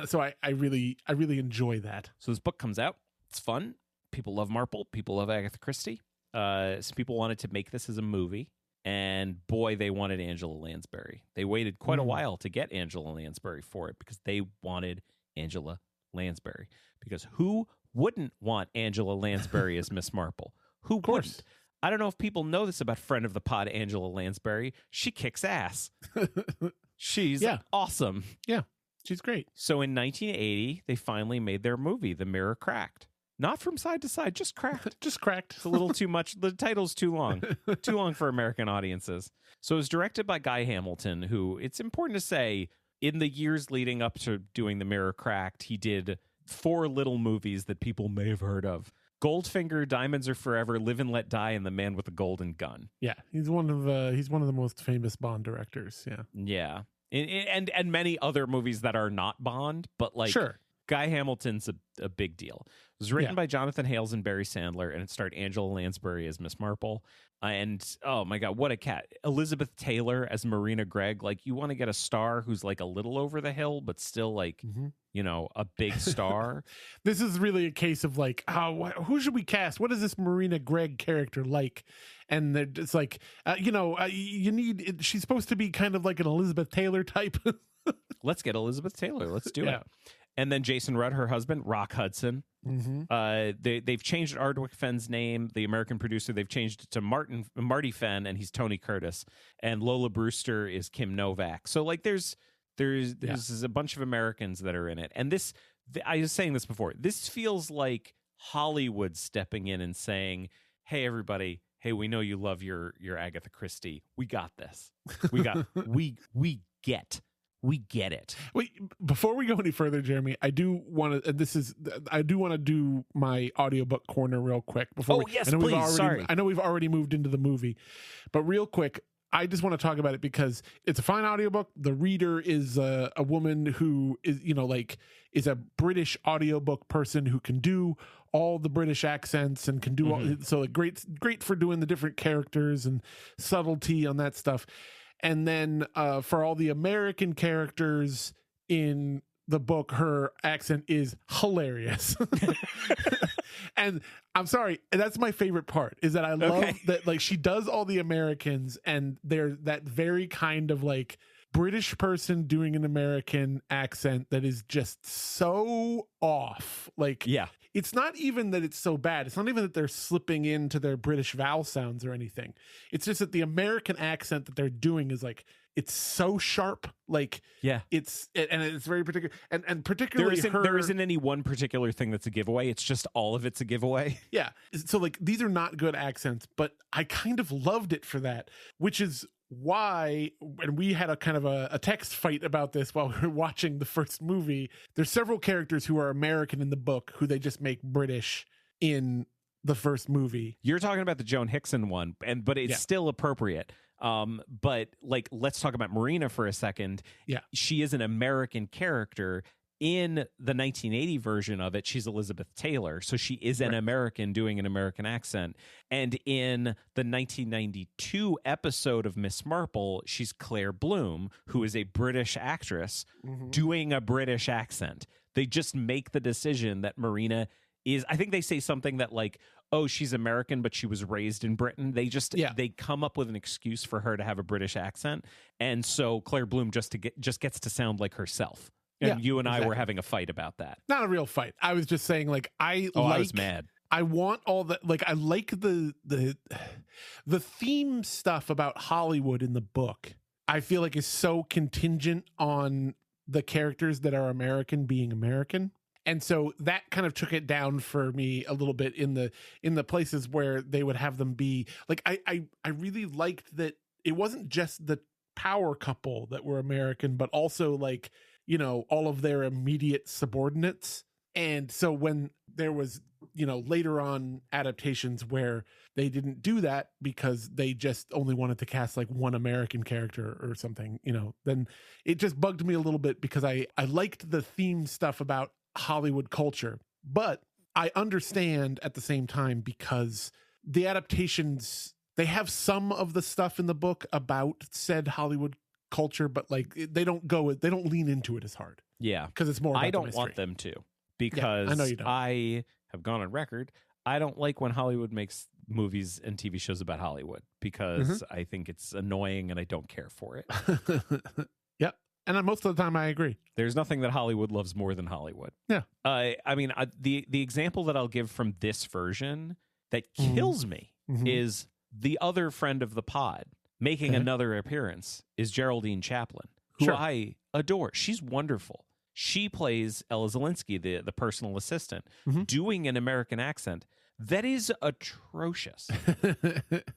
so I really enjoy that. So this book comes out, it's fun, people love Marple, people love Agatha Christie. Some people wanted to make this as a movie, and boy, they wanted Angela Lansbury. They waited quite a while to get Angela Lansbury for it because they wanted Angela Lansbury, because who wouldn't want Angela Lansbury as Miss Marple? Who wouldn't? I don't know if people know this about friend of the pod, Angela Lansbury. She kicks ass. She's awesome. Yeah, she's great. So in 1980, they finally made their movie, The Mirror Cracked. Not from side to side, just cracked. Just cracked. It's a little too much. The title's too long. Too long for American audiences. So it was directed by Guy Hamilton, who, it's important to say, in the years leading up to doing The Mirror Cracked, he did 4 little movies that people may have heard of: Goldfinger, Diamonds Are Forever, Live and Let Die, and The Man with the Golden Gun. Yeah, he's one of the most famous Bond directors. Yeah, and many other movies that are not Bond, but like Guy Hamilton's a big deal. It was written by Jonathan Hales and Barry Sandler, and it starred Angela Lansbury as Miss Marple. And oh my God, what a cat. Elizabeth Taylor as Marina Gregg. Like, you want to get a star who's like a little over the hill, but still like, a big star. This is really a case of like, who should we cast? What is this Marina Gregg character like? And it's like, you need, she's supposed to be kind of like an Elizabeth Taylor type. Let's get Elizabeth Taylor. Let's do it. And then Jason Rudd, her husband, Rock Hudson. They've changed Ardwick Fenn's name, the American producer. They've changed it to Marty Fenn, and he's Tony Curtis. And Lola Brewster is Kim Novak. So like there's a bunch of Americans that are in it. And this, I was saying this before, this feels like Hollywood stepping in and saying, hey, everybody, hey, we know you love your Agatha Christie. We got this. We get it. Wait, before we go any further, Jeremy, I do want to do my audiobook corner real quick. Yes, please. Sorry. I know we've already moved into the movie, but real quick, I just want to talk about it because it's a fine audiobook. The reader is a woman who is a British audiobook person who can do all the British accents and can do all, so great for doing the different characters and subtlety on that stuff. And then for all the American characters in the book, her accent is hilarious. And I'm sorry, that's my favorite part, is that I love that, like, she does all the Americans and they're that very kind of like British person doing an American accent that is just so off. Like, yeah, it's not even that it's so bad. It's not even that they're slipping into their British vowel sounds or anything. It's just that the American accent that they're doing is like, it's so sharp. Like, yeah, it's very particular. And particularly there isn't any one particular thing that's a giveaway. It's just all of it's a giveaway. Yeah. So like, these are not good accents, but I kind of loved it for that, which is why, and we had a kind of a text fight about this while we were watching the first movie. There's several characters who are American in the book who they just make British in the first movie. You're talking about the Joan Hickson one, but it's still appropriate. But like, let's talk about Marina for a second. Yeah. She is an American character. In the 1980 version of it, she's Elizabeth Taylor. So she is an American doing an American accent. And in the 1992 episode of Miss Marple, she's Claire Bloom, who is a British actress doing a British accent. They just make the decision that Marina is, I think they say something that like, oh, she's American, but she was raised in Britain. They just, they come up with an excuse for her to have a British accent. And so Claire Bloom just gets to sound like herself. And you and I were having a fight about that. Not a real fight. I was just saying, like, I was mad. I want all that. Like, I like the theme stuff about Hollywood in the book. I feel like is so contingent on the characters that are American being American. And so that kind of took it down for me a little bit in the places where they would have them be like, I really liked that it wasn't just the power couple that were American, but also like, you know, all of their immediate subordinates. And so when there was, you know, later on adaptations where they didn't do that because they just only wanted to cast like one American character or something, you know, then it just bugged me a little bit because I liked the theme stuff about Hollywood culture, but I understand at the same time because the adaptations, they have some of the stuff in the book about said Hollywood culture, but like they don't lean into it as hard. Yeah, because it's more about I don't want them to, because I know you don't. I have gone on record, I don't like when Hollywood makes movies and TV shows about Hollywood because I think it's annoying and I don't care for it. Yep. And most of the time I agree. There's nothing that Hollywood loves more than Hollywood. Yeah. I mean, the example that I'll give from this version that kills me is the other friend of the pod making another appearance is Geraldine Chaplin, who I adore. She's wonderful. She plays Ella Zelinsky, the personal assistant, doing an American accent that is atrocious.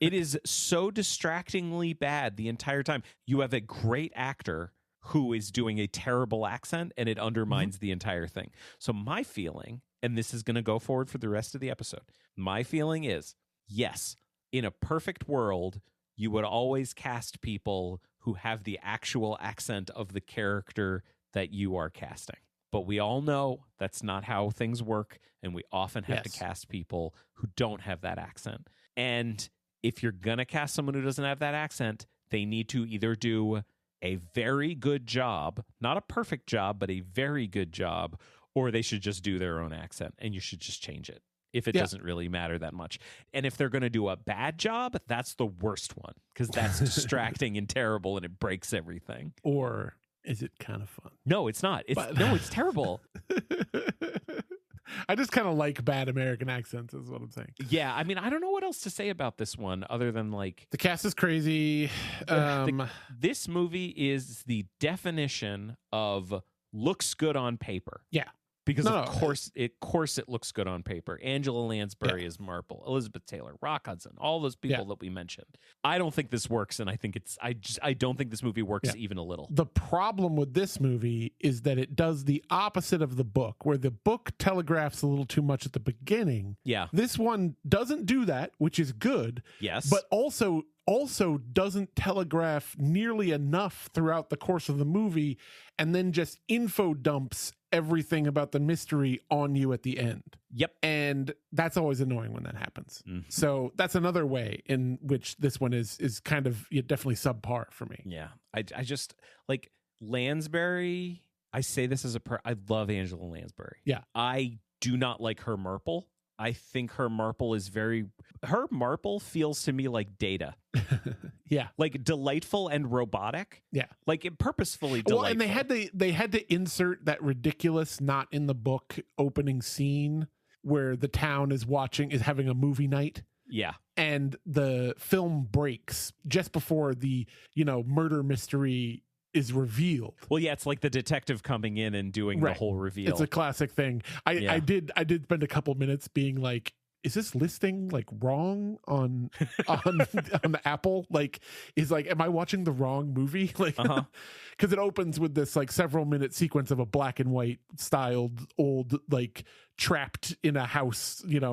It is so distractingly bad the entire time. You have a great actor who is doing a terrible accent, and it undermines the entire thing. So my feeling, and this is going to go forward for the rest of the episode, my feeling is, yes, in a perfect world, you would always cast people who have the actual accent of the character that you are casting. But we all know that's not how things work, and we often have to cast people who don't have that accent. And if you're going to cast someone who doesn't have that accent, they need to either do a very good job, not a perfect job, but a very good job, or they should just do their own accent, and you should just change it if it doesn't really matter that much. And if they're going to do a bad job, that's the worst one, because that's distracting and terrible, and it breaks everything. Or is it kind of fun? No, it's not. It's terrible. I just kind of like bad American accents is what I'm saying. Yeah, I mean, I don't know what else to say about this one other than like... The cast is crazy. This movie is the definition of looks good on paper. Yeah. Because of course it looks good on paper. Angela Lansbury is Marple, Elizabeth Taylor, Rock Hudson, all those people that we mentioned. I don't think this works, and I think I don't think this movie works even a little. The problem with this movie is that it does the opposite of the book, where the book telegraphs a little too much at the beginning. Yeah. This one doesn't do that, which is good. Yes. But also doesn't telegraph nearly enough throughout the course of the movie, and then just info dumps everything about the mystery on you at the end. Yep. And that's always annoying when that happens. Mm-hmm. So that's another way in which this one is kind of definitely subpar for me. Yeah. I just like Lansbury. I say this as I love Angela Lansbury. Yeah. I do not like her Marple. I think her Marple feels to me like Data. Yeah. Like delightful and robotic. Yeah. Like it purposefully delightful. Well, and they had to insert that ridiculous not in the book opening scene where the town is having a movie night. Yeah. And the film breaks just before the, murder mystery is revealed. Well, yeah, it's like the detective coming in and doing the whole reveal. It's a classic thing. I did spend a couple minutes being like, is this listing like wrong on Apple? Like, am I watching the wrong movie? Like, because it opens with this like several minute sequence of a black and white styled old, like trapped in a house, in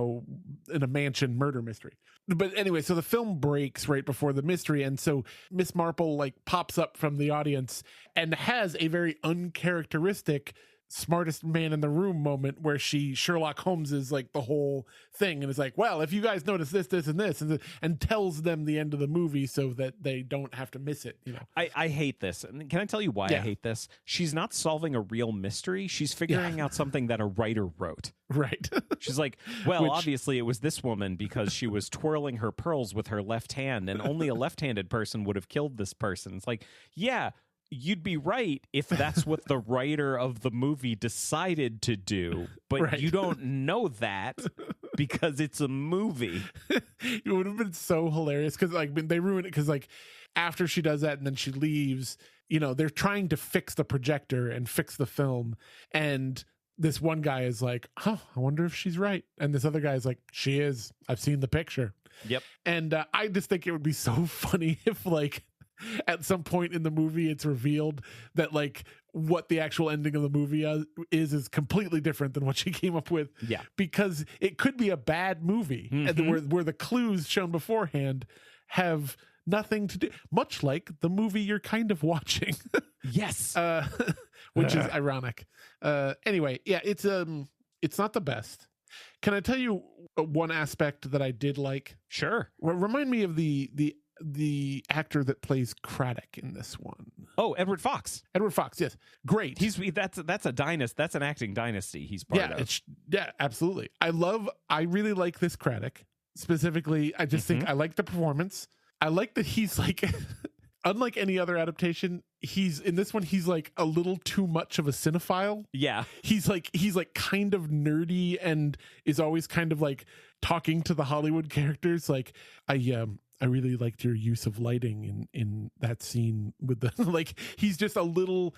a mansion murder mystery. But anyway, so the film breaks right before the mystery. And so Miss Marple like pops up from the audience and has a very uncharacteristic smartest man in the room moment where she Sherlock Holmes is like the whole thing and is like, well, if you guys notice this and this and tells them the end of the movie so that they don't have to miss it. I hate this. And can I tell you why I hate this? She's not solving a real mystery. She's figuring out something that a writer wrote. Right. She's like, well, obviously it was this woman because she was twirling her pearls with her left hand and only a left-handed person would have killed this person. It's like, yeah, you'd be right if that's what the writer of the movie decided to do, but you don't know that because it's a movie. It would have been so hilarious because they ruin it because after she does that and then she leaves, they're trying to fix the projector and fix the film, and this one guy is like, I wonder if she's right, and this other guy is like, she is. I've seen the picture. Yep. And I just think it would be so funny if at some point in the movie it's revealed that what the actual ending of the movie is completely different than what she came up with. Yeah, because it could be a bad movie, and where the clues shown beforehand have nothing to do, much like the movie you're kind of watching. Yes. Which is ironic. Anyway, yeah, it's not the best. Can I tell you one aspect that I did like? Sure. Remind me of the actor that plays Craddock in this one. Oh, Edward Fox. Edward Fox, yes. Great. That's a dynasty. That's an acting dynasty he's part of. Yeah, absolutely. I really like this Craddock. Specifically, I just think I like the performance. I like that he's unlike any other adaptation, in this one he's a little too much of a cinephile. Yeah. He's kind of nerdy and is always kind of talking to the Hollywood characters. I really liked your use of lighting in that scene with the he's just a little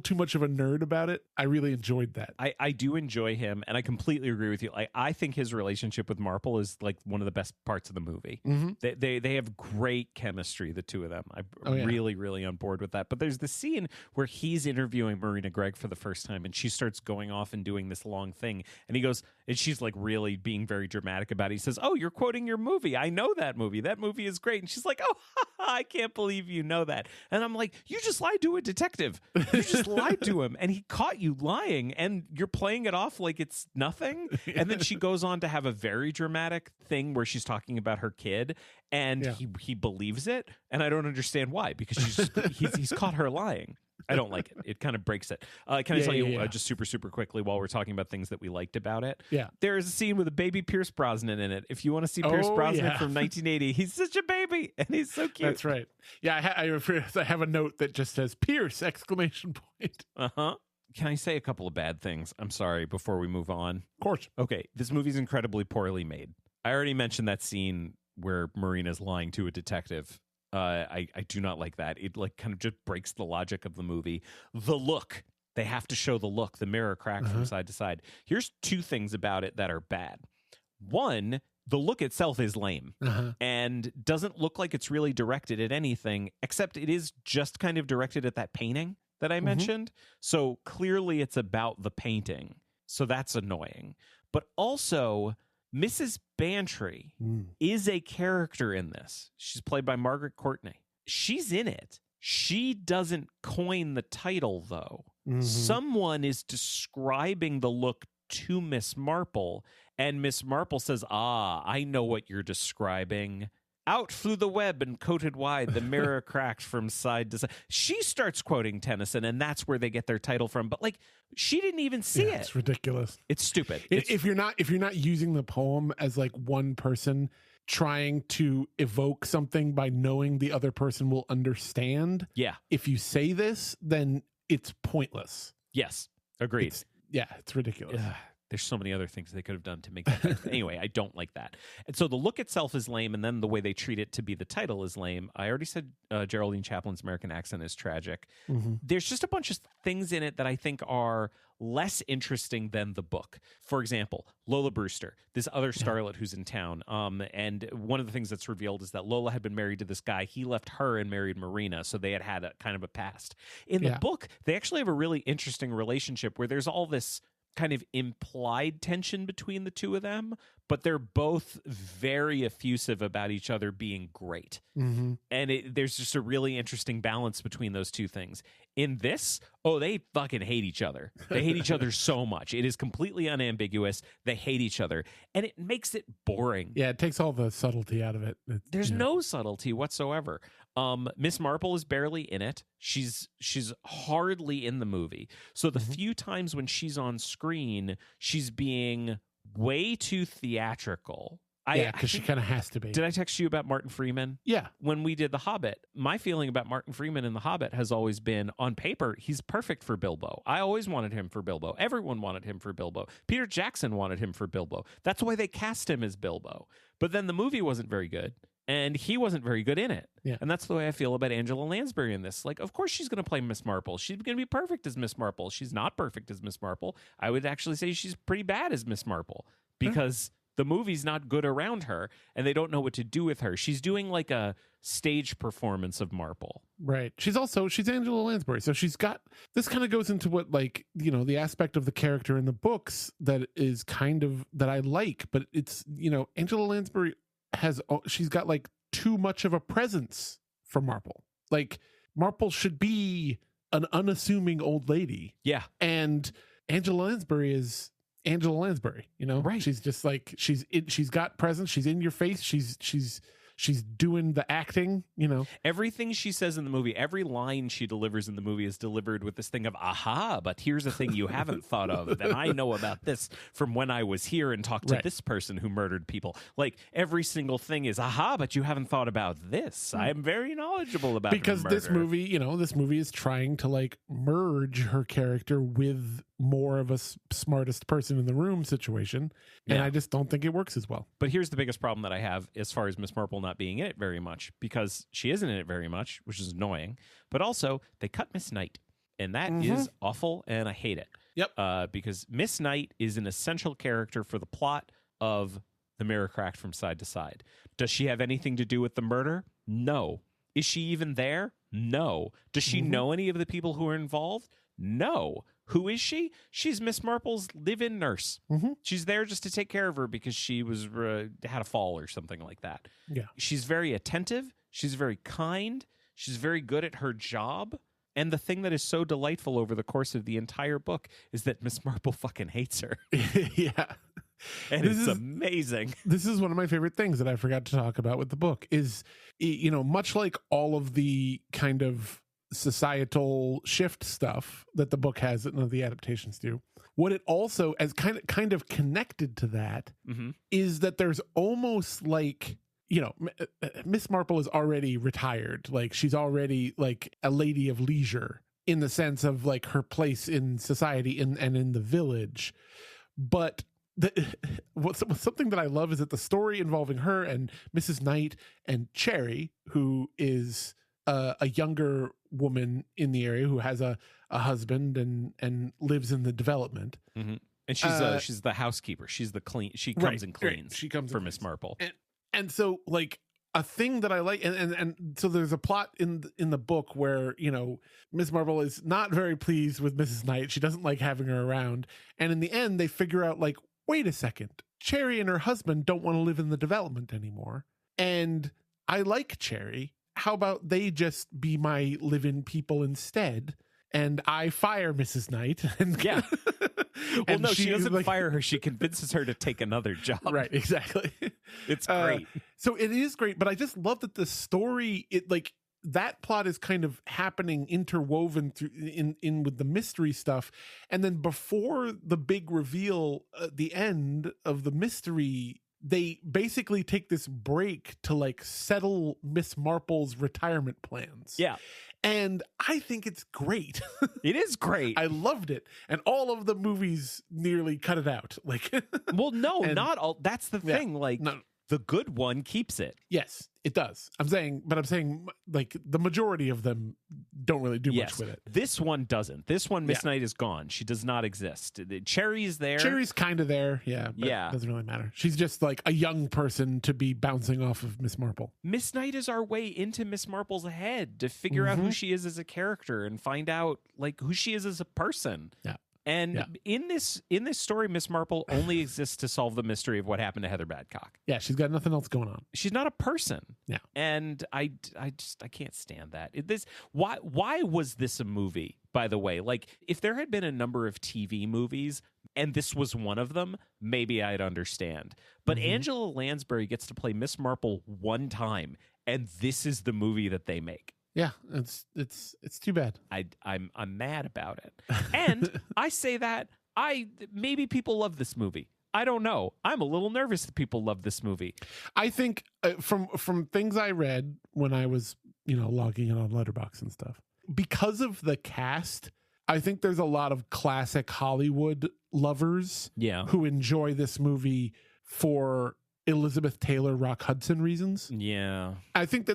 too much of a nerd about it. I really enjoyed that. I do enjoy him, and I completely agree with you. I think his relationship with Marple is one of the best parts of the movie. Mm-hmm. They have great chemistry, the two of them. I'm really on board with that. But there's the scene where he's interviewing Marina Gregg for the first time, and she starts going off and doing this long thing, and he goes, and she's really being very dramatic about it. He says, "Oh, you're quoting your movie. I know that movie. That movie is great." And she's like, "Oh, I can't believe you know that." And I'm like, you just lied to a detective. You just lied to him, and he caught you lying, and you're playing it off like it's nothing. And then she goes on to have a very dramatic thing where she's talking about her kid, and he believes it, and I don't understand why, because he's caught her lying. I don't like it. It kind of breaks it. Can I tell you just super quickly while we're talking about things that we liked about it? Yeah. There is a scene with a baby Pierce Brosnan in it. If you want to see Pierce Brosnan from 1980, he's such a baby and he's so cute. That's right. Yeah, I have a note that just says Pierce! Exclamation point. Uh-huh. Can I say a couple of bad things? I'm sorry, before we move on. Of course. Okay, this movie's incredibly poorly made. I already mentioned that scene where Marina's lying to a detective. I do not like that. It kind of just breaks the logic of the movie. The look They have to show the look, the mirror cracked from side to side. Here's two things about it that are bad. One, the look itself is lame and doesn't look like it's really directed at anything, except it is just kind of directed at that painting that I mentioned. So clearly it's about the painting. So that's annoying. But also, Mrs. Bantry is a character in this. She's played by Margaret Courtney. She's in it. She doesn't coin the title, though. Someone is describing the look to Miss Marple, and Miss Marple says, I know what you're describing. Out flew the web and coated wide, the mirror cracked from side to side. She starts quoting Tennyson, and that's where they get their title from. But like, she didn't even see it. It's ridiculous. It's stupid. If you're not using the poem as like one person trying to evoke something by knowing the other person will understand. Yeah. If you say this, then it's pointless. Yes. Agreed. It's ridiculous. There's so many other things they could have done to make that better. Anyway, I don't like that. And so the look itself is lame, and then the way they treat it to be the title is lame. I already said Geraldine Chaplin's American accent is tragic. There's just a bunch of things in it that I think are less interesting than the book. For example, Lola Brewster, this other starlet who's in town. And one of the things that's revealed is that Lola had been married to this guy. He left her and married Marina, so they had a kind of a past. In the book, they actually have a really interesting relationship where there's all this kind of implied tension between the two of them, but they're both very effusive about each other being great. And there's just a really interesting balance between those two things. In this, they fucking hate each other. They hate each other so much. It is completely unambiguous. They hate each other, and it makes it boring. Yeah, it takes all the subtlety out of it. There's no subtlety whatsoever. Miss Marple is barely in it. She's hardly in the movie. So the few times when she's on screen, she's being way too theatrical. Because she kind of has to be. Did I text you about Martin Freeman? Yeah. When we did The Hobbit, my feeling about Martin Freeman in The Hobbit has always been, on paper, he's perfect for Bilbo. I always wanted him for Bilbo. Everyone wanted him for Bilbo. Peter Jackson wanted him for Bilbo. That's why they cast him as Bilbo. But then the movie wasn't very good, and he wasn't very good in it. Yeah. And that's the way I feel about Angela Lansbury in this. Like, of course she's going to play Miss Marple. She's going to be perfect as Miss Marple. She's not perfect as Miss Marple. I would actually say she's pretty bad as Miss Marple because the movie's not good around her, and they don't know what to do with her. She's doing like a stage performance of Marple. Right. She's Angela Lansbury. So she's got, this kind of goes into what, like, the aspect of the character in the books that is kind of, that I like, but it's, Angela Lansbury she's got like too much of a presence for Marple. Like, Marple should be an unassuming old lady. Yeah. And Angela Lansbury is Angela Lansbury, right? She's just like, she's got presence. She's in your face. She's doing the acting, Everything she says in the movie, every line she delivers in the movie is delivered with this thing of, but here's a thing you haven't thought of that I know about this from when I was here and talked to this person who murdered people. Like, every single thing is, but you haven't thought about this. I am very knowledgeable about because this movie, this movie is trying to like merge her character with more of a smartest person in the room situation, and I just don't think it works as well. But here's the biggest problem that I have as far as Miss Marple not being in it very much, because she isn't in it very much, which is annoying. But also, they cut Miss Knight, and that is awful, and I hate it. Yep. Because Miss Knight is an essential character for the plot of The Mirror Cracked from Side to Side. Does she have anything to do with the murder? No. Is she even there? No. Does she know any of the people who are involved? No. Who is she? She's Miss Marple's live-in nurse. She's there just to take care of her because she was had a fall or something like that. Yeah. She's very attentive. She's very kind. She's very good at her job. And the thing that is so delightful over the course of the entire book is that Miss Marple fucking hates her. Yeah. And it's amazing. This is one of my favorite things that I forgot to talk about with the book is, much like all of the kind of societal shift stuff that the book has that none of the adaptations do, what it also, as kind of connected to that, is that there's almost like, Miss Marple is already retired. Like, she's already like a lady of leisure in the sense of like her place in society and in the village. But something that I love is that the story involving her and Mrs. Knight and Cherry, who is a younger woman in the area who has a husband and lives in the development. Mm-hmm. And she's the housekeeper. She's the clean. She comes and cleans. She comes for Miss Marple. And so like a thing that I like, and so there's a plot in the book where, you know, Miss Marple is not very pleased with Mrs. Knight. She doesn't like having her around. And in the end, they figure out like, wait a second, Cherry and her husband don't want to live in the development anymore. And I like Cherry. How about they just be my live-in people instead? And I fire Mrs. Knight. And yeah. Well, and no, she doesn't like, fire her. She convinces her to take another job. Right, exactly. It's great. So it is great, but I just love that the story, it like that plot is kind of happening interwoven through in with the mystery stuff. And then before the big reveal at the end of the mystery, they basically take this break to like settle Miss Marple's retirement plans. Yeah. And I think it's great. It is great. I loved it. And all of the movies nearly cut it out. Like, well, no, not all. That's the thing. Like, no. The good one keeps it. Yes, it does. I'm saying like the majority of them don't really do much with it. This one doesn't. This one, Miss Knight is gone. She does not exist. Cherry's there. Cherry's kind of there. Yeah. But it doesn't really matter. She's just like a young person to be bouncing off of Miss Marple. Mi Knight is our way into Miss Marple's head to figure out who she is as a character and find out like who she is as a person. Yeah. And in this story, Miss Marple only exists to solve the mystery of what happened to Heather Badcock. Yeah, she's got nothing else going on. She's not a person. Yeah, and I can't stand that. Why was this a movie? By the way, like if there had been a number of TV movies and this was one of them, maybe I'd understand. But Angela Lansbury gets to play Miss Marple one time, and this is the movie that they make. Yeah, it's too bad. I'm mad about it. And I say that maybe people love this movie. I don't know. I'm a little nervous that people love this movie. I think from things I read when I was, logging in on Letterboxd and stuff, because of the cast, I think there's a lot of classic Hollywood lovers who enjoy this movie for Elizabeth Taylor, Rock Hudson reasons. Yeah. I think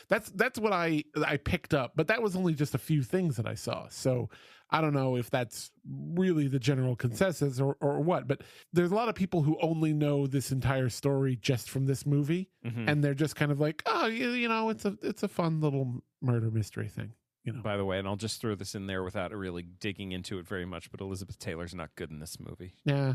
that's what I picked up, but that was only just a few things that I saw. So I don't know if that's really the general consensus or what, but there's a lot of people who only know this entire story just from this movie. And they're just kind of like, oh, it's a fun little murder mystery thing. By the way, and I'll just throw this in there without really digging into it very much, but Elizabeth Taylor's not good in this movie. Yeah.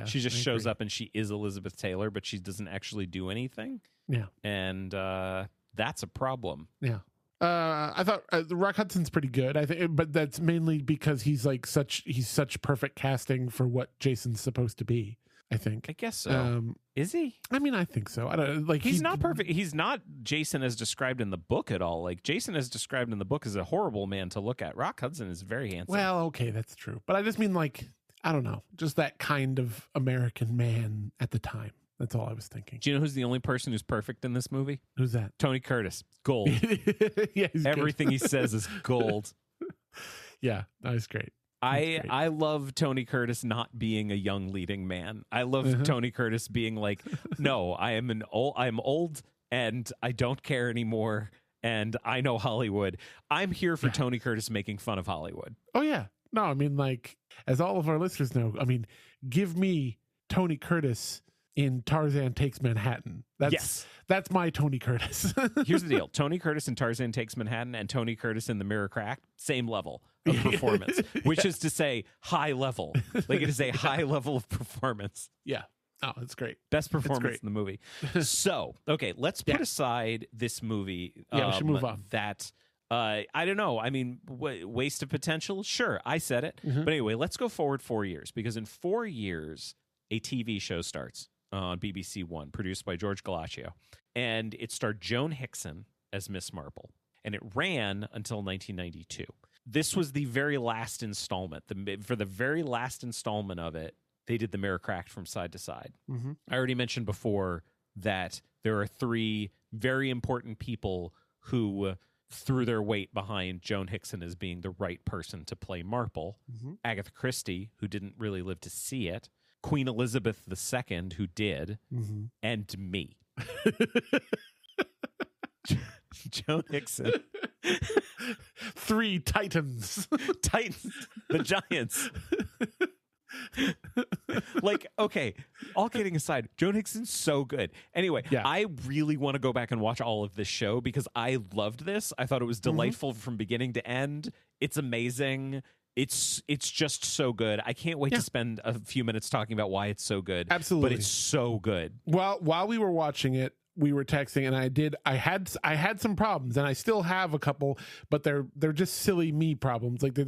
She just shows up and she is Elizabeth Taylor, but she doesn't actually do anything. Yeah. And that's a problem. Yeah. I thought Rock Hudson's pretty good. I think, but that's mainly because he's such perfect casting for what Jason's supposed to be. I think. I guess so. Is he? I mean, I think so. I don't like. He's not perfect. He's not Jason as described in the book at all. Like Jason as described in the book is a horrible man to look at. Rock Hudson is very handsome. Well, okay, that's true. But I just mean like, I don't know, just that kind of American man at the time. That's all I was thinking. Do you know who's the only person who's perfect in this movie? Who's that? Tony Curtis. Gold. Yeah, everything he says is gold. Yeah, that was great. I love Tony Curtis not being a young leading man. I love Tony Curtis being like, no, I'm old and I don't care anymore and I know Hollywood. I'm here for Tony Curtis making fun of Hollywood. Oh yeah. No, I mean, like, as all of our listeners know, I mean, give me Tony Curtis in Tarzan Takes Manhattan. That's my Tony Curtis. Here's the deal. Tony Curtis in Tarzan Takes Manhattan and Tony Curtis in The Mirror Cracked, same level of performance, which is to say high level. Like it is a high level of performance. Yeah. Oh, that's great. Best performance in the movie. So, okay, let's put aside this movie. Yeah, we should move on. That, I don't know. I mean, waste of potential? Sure, I said it. But anyway, let's go forward 4 years because in 4 years, a TV show starts on BBC One, produced by George Gallaccio. And it starred Joan Hickson as Miss Marple. And it ran until 1992. This was the very last installment. For the very last installment of it, they did The Mirror Cracked from side to side. I already mentioned before that there are 3 very important people who threw their weight behind Joan Hickson as being the right person to play Marple. Agatha Christie, who didn't really live to see it. Queen Elizabeth II, who did, and me. Joan Hickson 3 titans. Titans, the giants. Like, okay, all kidding aside, Joan Hickson's so good. Anyway, Yeah. I really want to go back and watch all of this show because I loved this. I thought it was delightful from beginning to end. It's amazing. It's just so good. I can't wait to spend a few minutes talking about why it's so good. Absolutely. But it's so good. While we were watching it, we were texting, and I had some problems, and I still have a couple, but they're just silly me problems. Like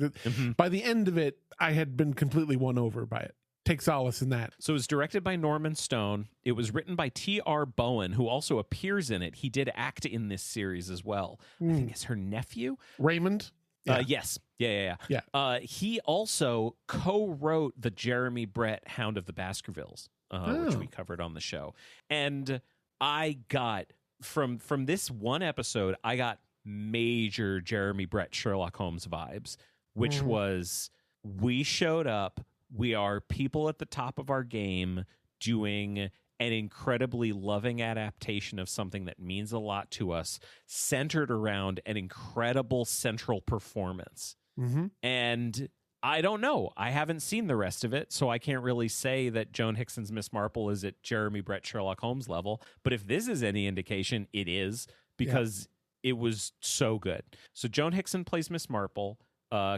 by the end of it, I had been completely won over by it. Take solace in that. So it was directed by Norman Stone. It was written by T.R. Bowen, who also appears in it. He did act in this series as well. I think it's her nephew. Raymond? Yes. Yeah. He also co-wrote the Jeremy Brett Hound of the Baskervilles, which we covered on the show. And I got, from this one episode, I got major Jeremy Brett Sherlock Holmes vibes, which was, we showed up, we are people at the top of our game doing an incredibly loving adaptation of something that means a lot to us, centered around an incredible central performance. And I don't know. I haven't seen the rest of it, so I can't really say that Joan Hickson's Miss Marple is at Jeremy Brett Sherlock Holmes level. But if this is any indication, it is, because it was so good. So Joan Hickson plays Miss Marple.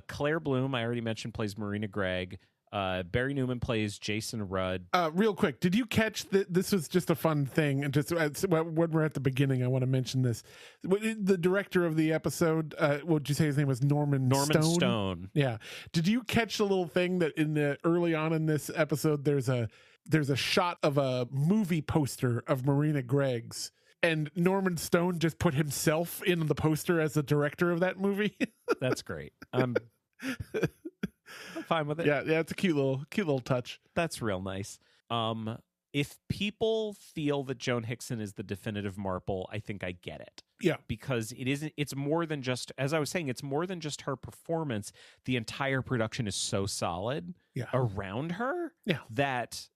Claire Bloom, I already mentioned, plays Marina Gregg. Barry Newman plays Jason Rudd. Real quick, did you catch this was just a fun thing, and just when we're at the beginning, I want to mention this. The director of the episode, what did you say his name was? Norman Stone. Yeah. Did you catch the little thing that early on in this episode, there's a shot of a movie poster of Marina Gregg's, and Norman Stone just put himself in the poster as the director of that movie? That's great. I'm fine with it. Yeah, it's a cute little touch. That's real nice. If people feel that Joan Hickson is the definitive Marple, I think I get it. Yeah. Because it's more than just, as I was saying, it's more than just her performance. The entire production is so solid around her that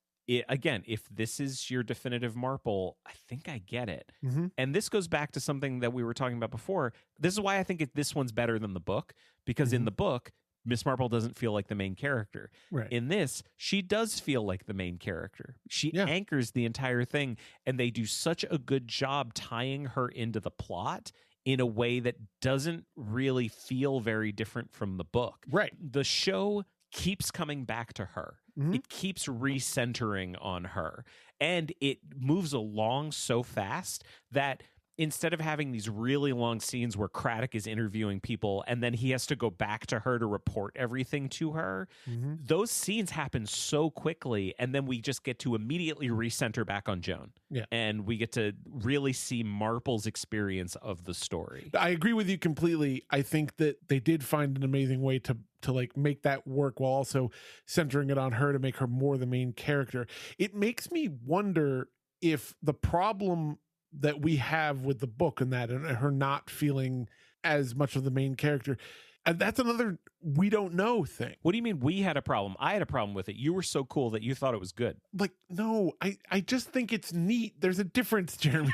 again, if this is your definitive Marple, I think I get it. And this goes back to something that we were talking about before. This is why I think this one's better than the book, because in the book, Miss Marple doesn't feel like the main character. Right. In this, she does feel like the main character. She anchors the entire thing, and they do such a good job tying her into the plot in a way that doesn't really feel very different from the book. Right. The show keeps coming back to her. It keeps recentering on her, and it moves along so fast that instead of having these really long scenes where Craddock is interviewing people and then he has to go back to her to report everything to her, those scenes happen so quickly, and then we just get to immediately recenter back on Joan. Yeah. And we get to really see Marple's experience of the story. I agree with you completely. I think that they did find an amazing way to like make that work while also centering it on her to make her more the main character. It makes me wonder if the problem that we have with the book and her not feeling as much of the main character, and that's another we don't know thing. What do you mean we had a problem? I had a problem with it. You were so cool that you thought it was good. Like, no, I just think it's neat. There's a difference, Jeremy.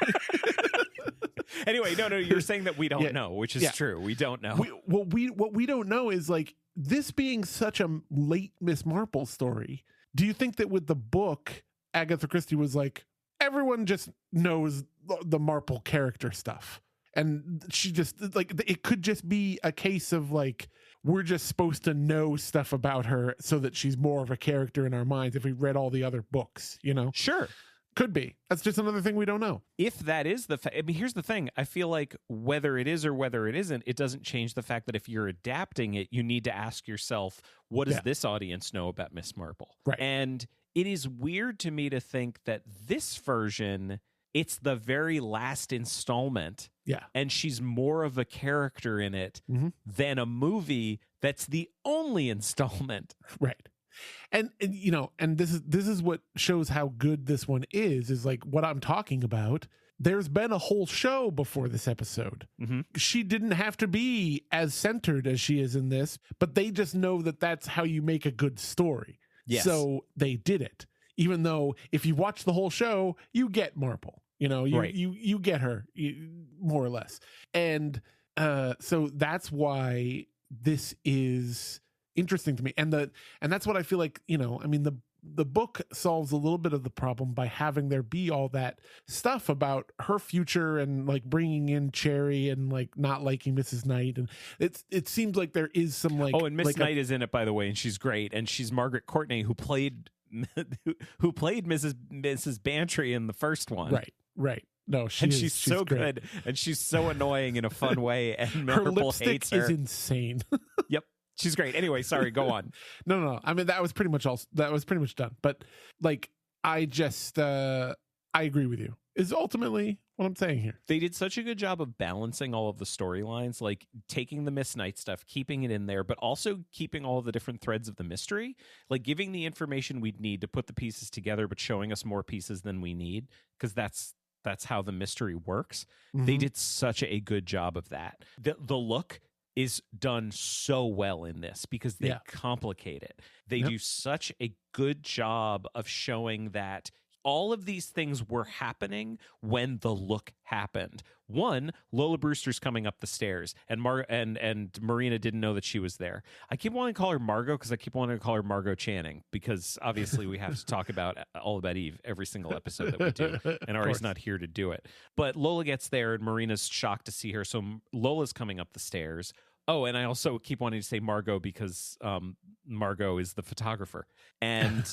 Anyway, no, you're saying that we don't know, which is true. We don't know. What we don't know is, like, this being such a late Miss Marple story, do you think that with the book, Agatha Christie was like, everyone just knows the Marple character stuff, and she just, like, it could just be a case of, like, we're just supposed to know stuff about her so that she's more of a character in our minds if we read all the other books, you know? Sure. Could be. That's just another thing we don't know. If that is I mean, here's the thing. I feel like whether it is or whether it isn't, it doesn't change the fact that if you're adapting it, you need to ask yourself, what does this audience know about Miss Marple? Right. And it is weird to me to think that this version, it's the very last installment. Yeah. And she's more of a character in it than a movie that's the only installment. Right. And you know, and this is what shows how good this one is like what I'm talking about. There's been a whole show before this episode. She didn't have to be as centered as she is in this, but they just know that that's how you make a good story. Yes. So they did it. Even though if you watch the whole show, you get Marple. You know, you get her more or less. And so that's why this is interesting to me, and that's what I feel like, I mean, the book solves a little bit of the problem by having there be all that stuff about her future and like bringing in Cherry and like not liking Mrs. Knight, and it seems like there is some like, and Miss like Knight is in it, by the way, and she's great, and she's Margaret Courtney, who played Mrs. Bantry in the first one. Right. No, she's so great. good, and she's so annoying in a fun way, and her Marple lipstick hates her. is insane. Yep, she's great. Anyway, sorry, go on. No. I mean, that was pretty much done. But like, I just I agree with you. Is ultimately what I'm saying here. They did such a good job of balancing all of the storylines, like taking the Miss Knight stuff, keeping it in there, but also keeping all of the different threads of the mystery, like giving the information we'd need to put the pieces together, but showing us more pieces than we need, because that's how the mystery works. Mm-hmm. They did such a good job of that. The look is done so well in this because they complicate it. They do such a good job of showing that all of these things were happening when the look happened. One, Lola Brewster's coming up the stairs, and Marina didn't know that she was there. I keep wanting to call her Margot because I keep wanting to call her Margot Channing, because obviously we have to talk about All About Eve every single episode that we do, and Ari's not here to do it. But Lola gets there, and Marina's shocked to see her, so Lola's coming up the stairs. Oh, and I also keep wanting to say Margot because Margot is the photographer and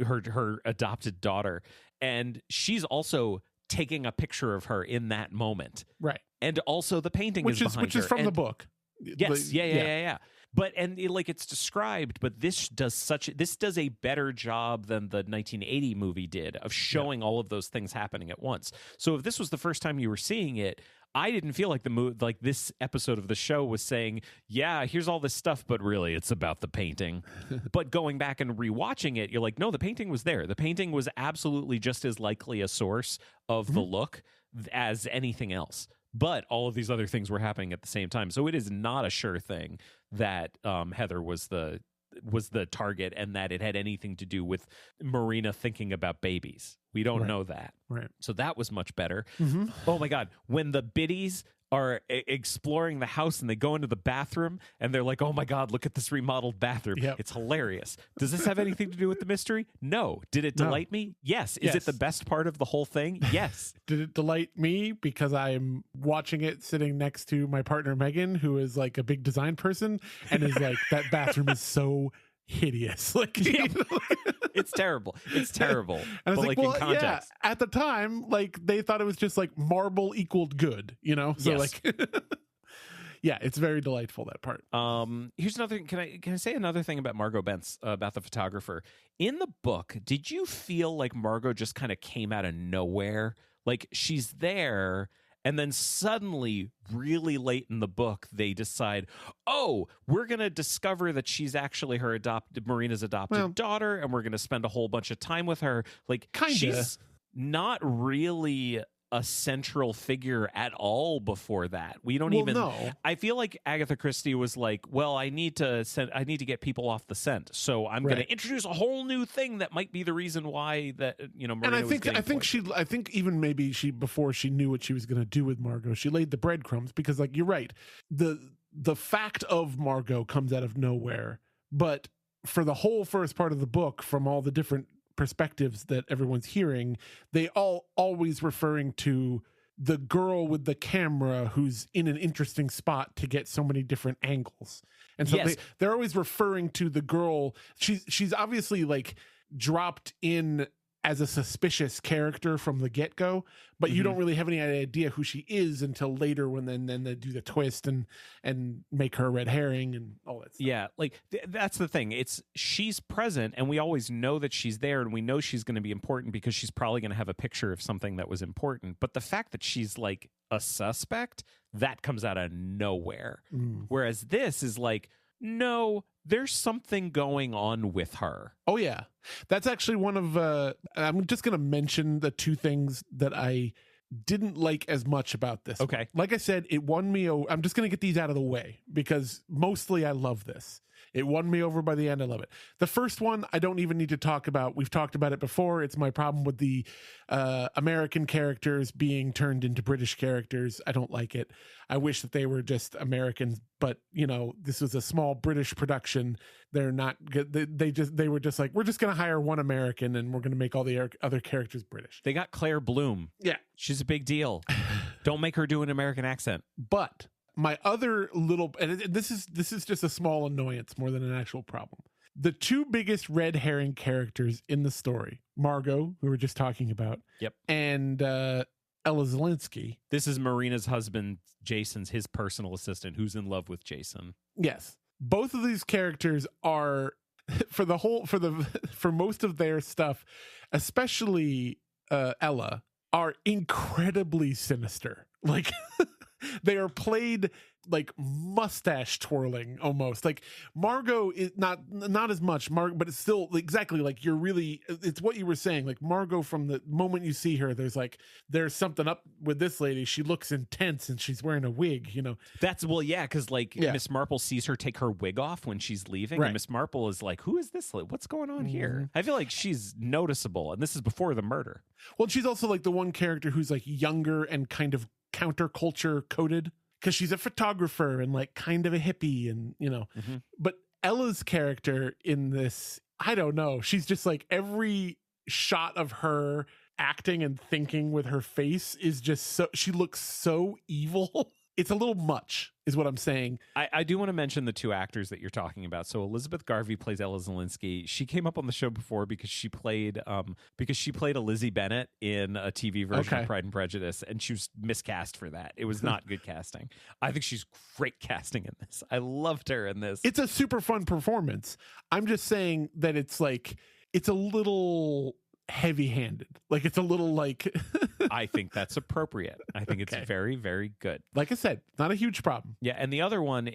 her adopted daughter. And she's also taking a picture of her in that moment. Right. And also the painting is behind her. Which is from the book. Yes. Yeah. But, it's described, but this does a better job than the 1980 movie did of showing all of those things happening at once. So if this was the first time you were seeing it, I didn't feel like this episode of the show was saying, yeah, here's all this stuff, but really it's about the painting. But going back and rewatching it, you're like, no, the painting was there. The painting was absolutely just as likely a source of the look as anything else. But all of these other things were happening at the same time. So it is not a sure thing that Heather was the target and that it had anything to do with Marina thinking about babies. We don't know that. Right. So that was much better. Mm-hmm. Oh my God. When the biddies are exploring the house and they go into the bathroom and they're like, oh my God, look at this remodeled bathroom. Yep. It's hilarious. Does this have anything to do with the mystery? No. Did it delight me? Yes. Is it the best part of the whole thing? Yes. Did it delight me because I'm watching it sitting next to my partner Megan, who is like a big design person and is like, that bathroom is so hideous. Like, it's terrible. It's terrible. And I was but like, in context. at the time, like they thought it was just like marble equaled good, So like, it's very delightful, that part. Here's another. Can I say another thing about Margot Bentz, about the photographer in the book? Did you feel like Margot just kind of came out of nowhere? Like she's there, and then suddenly, really late in the book, they decide, oh, we're going to discover that she's actually Marina's adopted daughter, and we're going to spend a whole bunch of time with her. Like, she's not really a central figure at all before that. We don't even know. I feel like Agatha Christie was like, well, I need to get people off the scent. So I'm going to introduce a whole new thing that might be the reason why that, Marina and I think even maybe before she knew what she was going to do with Margot, she laid the breadcrumbs, because like, you're right. The fact of Margot comes out of nowhere, but for the whole first part of the book, from all the different perspectives that everyone's hearing, they always referring to the girl with the camera who's in an interesting spot to get so many different angles. And so they're always referring to the girl. She's obviously like dropped in as a suspicious character from the get-go, but you don't really have any idea who she is until later, when then they do the twist and make her a red herring and all that stuff. Yeah, like that's the thing. She's present, and we always know that she's there, and we know she's going to be important because she's probably going to have a picture of something that was important. But the fact that she's like a suspect, that comes out of nowhere. Whereas this is like, no, there's something going on with her. Oh, yeah. That's actually one of, I'm just going to mention the two things that I didn't like as much about this. Okay. Like I said, it won me. I'm just going to get these out of the way because mostly I love this. It won me over by the end. I love it. The first one, I don't even need to talk about. We've talked about it before. It's my problem with the American characters being turned into British characters. I don't like it. I wish that they were just Americans, but this was a small British production. They're not good. They were just like, we're just going to hire one American and we're going to make all the other characters British. They got Claire Bloom. Yeah. She's a big deal. Don't make her do an American accent. But my other little, and this is just a small annoyance more than an actual problem. The two biggest red herring characters in the story, Margot, who we were just talking about, yep, and Ella Zelinsky. This is Marina's husband, Jason's his personal assistant, who's in love with Jason. Yes, both of these characters are for most of their stuff, especially Ella, are incredibly sinister. Like they are played like mustache twirling almost. Like Margot is not as much, but it's still exactly like it's what you were saying. Like Margot, from the moment you see her, there's something up with this lady. She looks intense and she's wearing a wig, That's because Miss Marple sees her take her wig off when she's leaving, right. And Miss Marple is like, who is this? What's going on here? I feel like she's noticeable, and this is before the murder. Well, she's also like the one character who's like younger and kind of counterculture coded, because she's a photographer and like kind of a hippie, and But Ella's character in this, I don't know, she's just like, every shot of her acting and thinking with her face is just she looks so evil. It's a little much, is what I'm saying. I do want to mention the two actors that you're talking about. So Elizabeth Garvie plays Ella Zelinsky. She came up on the show before because she played a Lizzie Bennett in a TV version of Pride and Prejudice, and she was miscast for that. It was not good casting. I think she's great casting in this. I loved her in this. It's a super fun performance. I'm just saying that it's a little heavy-handed. Like it's a little like I think that's appropriate. I think it's very, very good. Like I said, not a huge problem. Yeah, and the other one,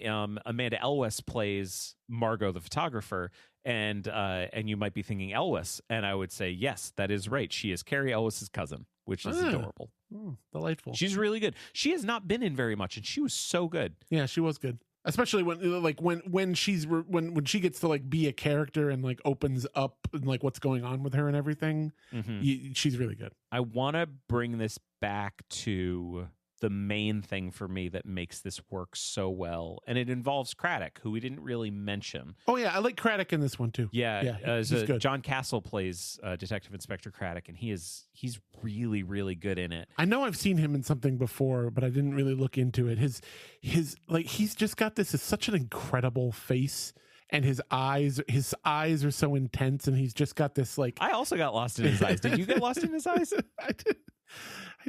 Amanda Elwes plays Margot the photographer, and you might be thinking Elwes, and I would say yes, that is right. She is Carrie Elwes' cousin, which is adorable. Delightful. She's really good. She has not been in very much, and she was so good. Yeah, she was good. Especially when she gets to like be a character and like opens up and like what's going on with her and everything. She's really good. I want to bring this back to the main thing for me that makes this work so well, and it involves Craddock, who we didn't really mention. Oh yeah, I like Craddock in this one too. He's good. John Castle plays Detective Inspector Craddock, and he's really, really good in it. I know I've seen him in something before, but I didn't really look into it. His he's just got this is such an incredible face. And his eyes are so intense, and he's just got this like. I also got lost in his eyes. Did you get lost in his eyes? I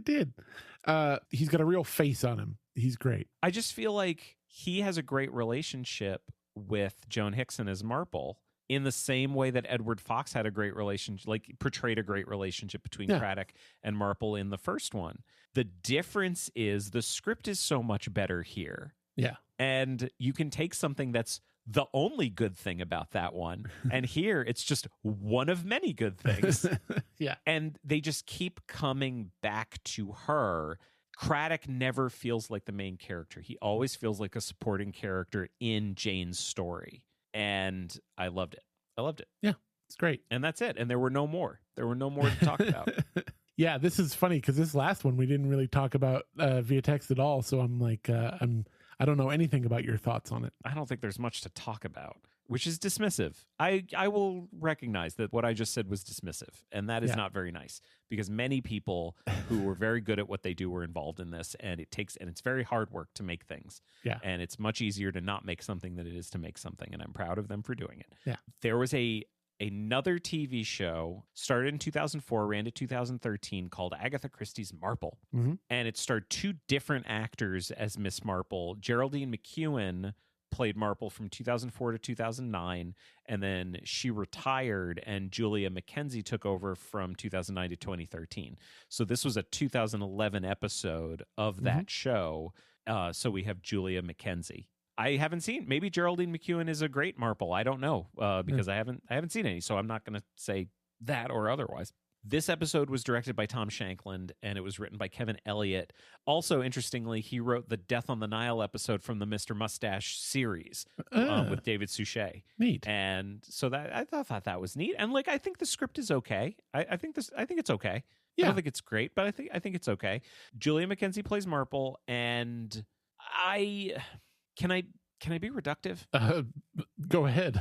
did. He's got a real face on him. He's great. I just feel like he has a great relationship with Joan Hickson as Marple, in the same way that Edward Fox had a great relationship, like portrayed a great relationship between Craddock and Marple in the first one. The difference is the script is so much better here. Yeah. And you can take something that's the only good thing about that one, and here it's just one of many good things. Yeah. And they just keep coming back to her. Craddock never feels like the main character. He always feels like a supporting character in Jane's story. And I loved it. Yeah, it's great. And that's it. And there were no more. To talk about. Yeah, this is funny because this last one we didn't really talk about via text at all. So I'm like, I don't know anything about your thoughts on it. I don't think there's much to talk about, which is dismissive. I will recognize that what I just said was dismissive, and that is not very nice, because many people who were very good at what they do were involved in this, and it's very hard work to make things. Yeah. And it's much easier to not make something than it is to make something, and I'm proud of them for doing it. Yeah. There was another TV show, started in 2004, ran to 2013, called Agatha Christie's Marple. And it starred two different actors as Miss Marple. Geraldine McKeown played Marple from 2004 to 2009, and then she retired, and Julia McKenzie took over from 2009 to 2013. So this was a 2011 episode of that show. So we have Julia McKenzie. I haven't seen. Maybe Geraldine McKeown is a great Marple. I don't know because I haven't seen any. So I'm not going to say that or otherwise. This episode was directed by Tom Shankland, and it was written by Kevin Elyot. Also, interestingly, he wrote the Death on the Nile episode from the Mr. Mustache series with David Suchet. Neat. And so that I thought that was neat. And like, I think the script is okay. I think it's okay. Yeah. I don't think it's great, but I think it's okay. Julia McKenzie plays Marple, and can I be reductive? Go ahead.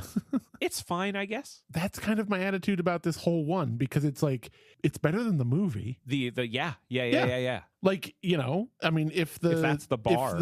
It's fine, I guess. That's kind of my attitude about this whole one, because it's like, it's better than the movie. Yeah. Like, I mean, if that's the bar,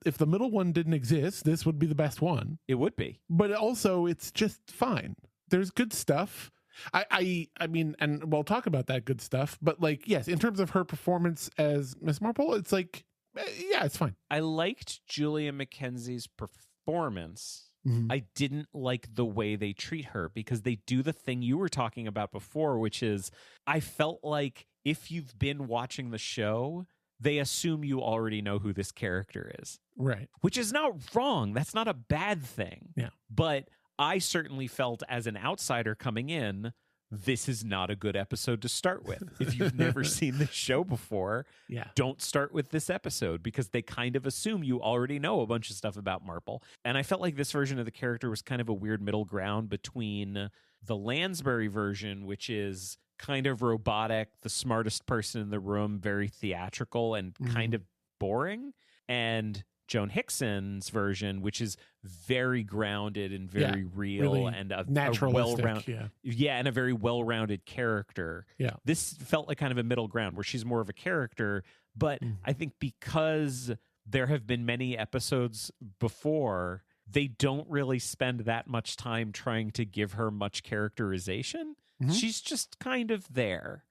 if the middle one didn't exist, this would be the best one. It would be. But also, it's just fine. There's good stuff. I mean, and we'll talk about that good stuff. But like, yes, in terms of her performance as Miss Marple, it's like, yeah, it's fine. I liked Julia McKenzie's performance. Mm-hmm. I didn't like the way they treat her, because they do the thing you were talking about before, which is I felt like if you've been watching the show, they assume you already know who this character is. Right. Which is not wrong. That's not a bad thing. Yeah. But I certainly felt as an outsider coming in, this is not a good episode to start with. If you've never seen this show before, don't start with this episode, because they kind of assume you already know a bunch of stuff about Marple. And I felt like this version of the character was kind of a weird middle ground between the Lansbury version, which is kind of robotic, the smartest person in the room, very theatrical and kind of boring, and Joan Hickson's version, which is very grounded and very real, really and a well-rounded, and a very well-rounded character. Yeah, this felt like kind of a middle ground where she's more of a character, but I think because there have been many episodes before, they don't really spend that much time trying to give her much characterization. She's just kind of there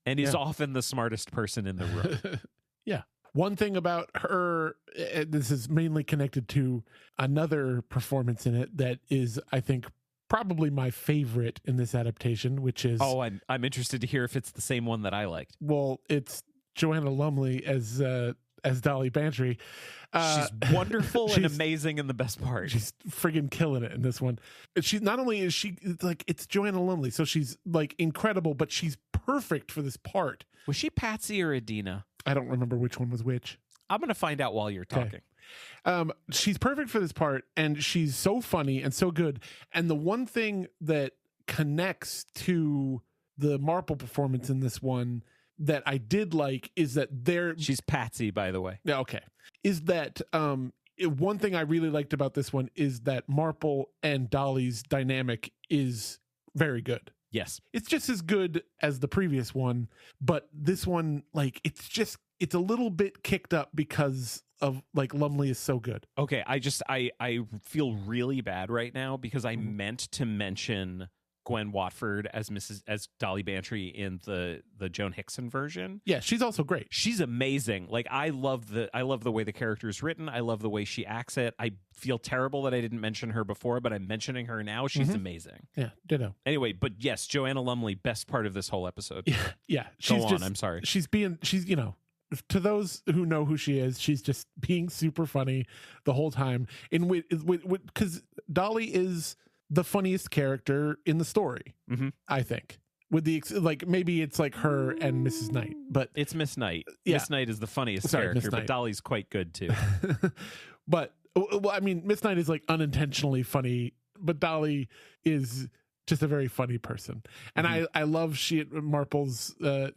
and is often the smartest person in the room. Yeah. One thing about her, this is mainly connected to another performance in it that is, I think, probably my favorite in this adaptation, which is... Oh, I'm interested to hear if it's the same one that I liked. Well, it's Joanna Lumley as Dolly Bantry. She's wonderful and amazing in the best part. She's friggin' killing it in this one. She not only is she like, it's Joanna Lumley, so she's like incredible, but she's perfect for this part. Was she Patsy or Adina? I don't remember which one was which. I'm going to find out while you're talking. She's perfect for this part, and she's so funny and so good. And the one thing that connects to the Marple performance in this one that I did like is that she's Patsy, by the way. Yeah, okay. Is that one thing I really liked about this one is that Marple and Dolly's dynamic is very good. Yes. It's just as good as the previous one, but this one, like, it's a little bit kicked up because of, like, Lumley is so good. Okay, I feel really bad right now because I meant to mention Gwen Watford as Dolly Bantry in the Joan Hickson version. Yeah, she's also great. She's amazing. Like, I love the way the character is written. I love the way she acts it. I feel terrible that I didn't mention her before, but I'm mentioning her now. She's amazing. Yeah, ditto. Anyway, but yes, Joanna Lumley, best part of this whole episode. Yeah. Go on, I'm sorry. She's to those who know who she is, she's just being super funny the whole time. Because Dolly is the funniest character in the story, I think. With maybe it's like her and Mrs. Knight, but it's Miss Knight. Miss Knight is the funniest character, but Dolly's quite good too. But well, I mean, Miss Knight is like unintentionally funny, but Dolly is just a very funny person. And I love Marple's, I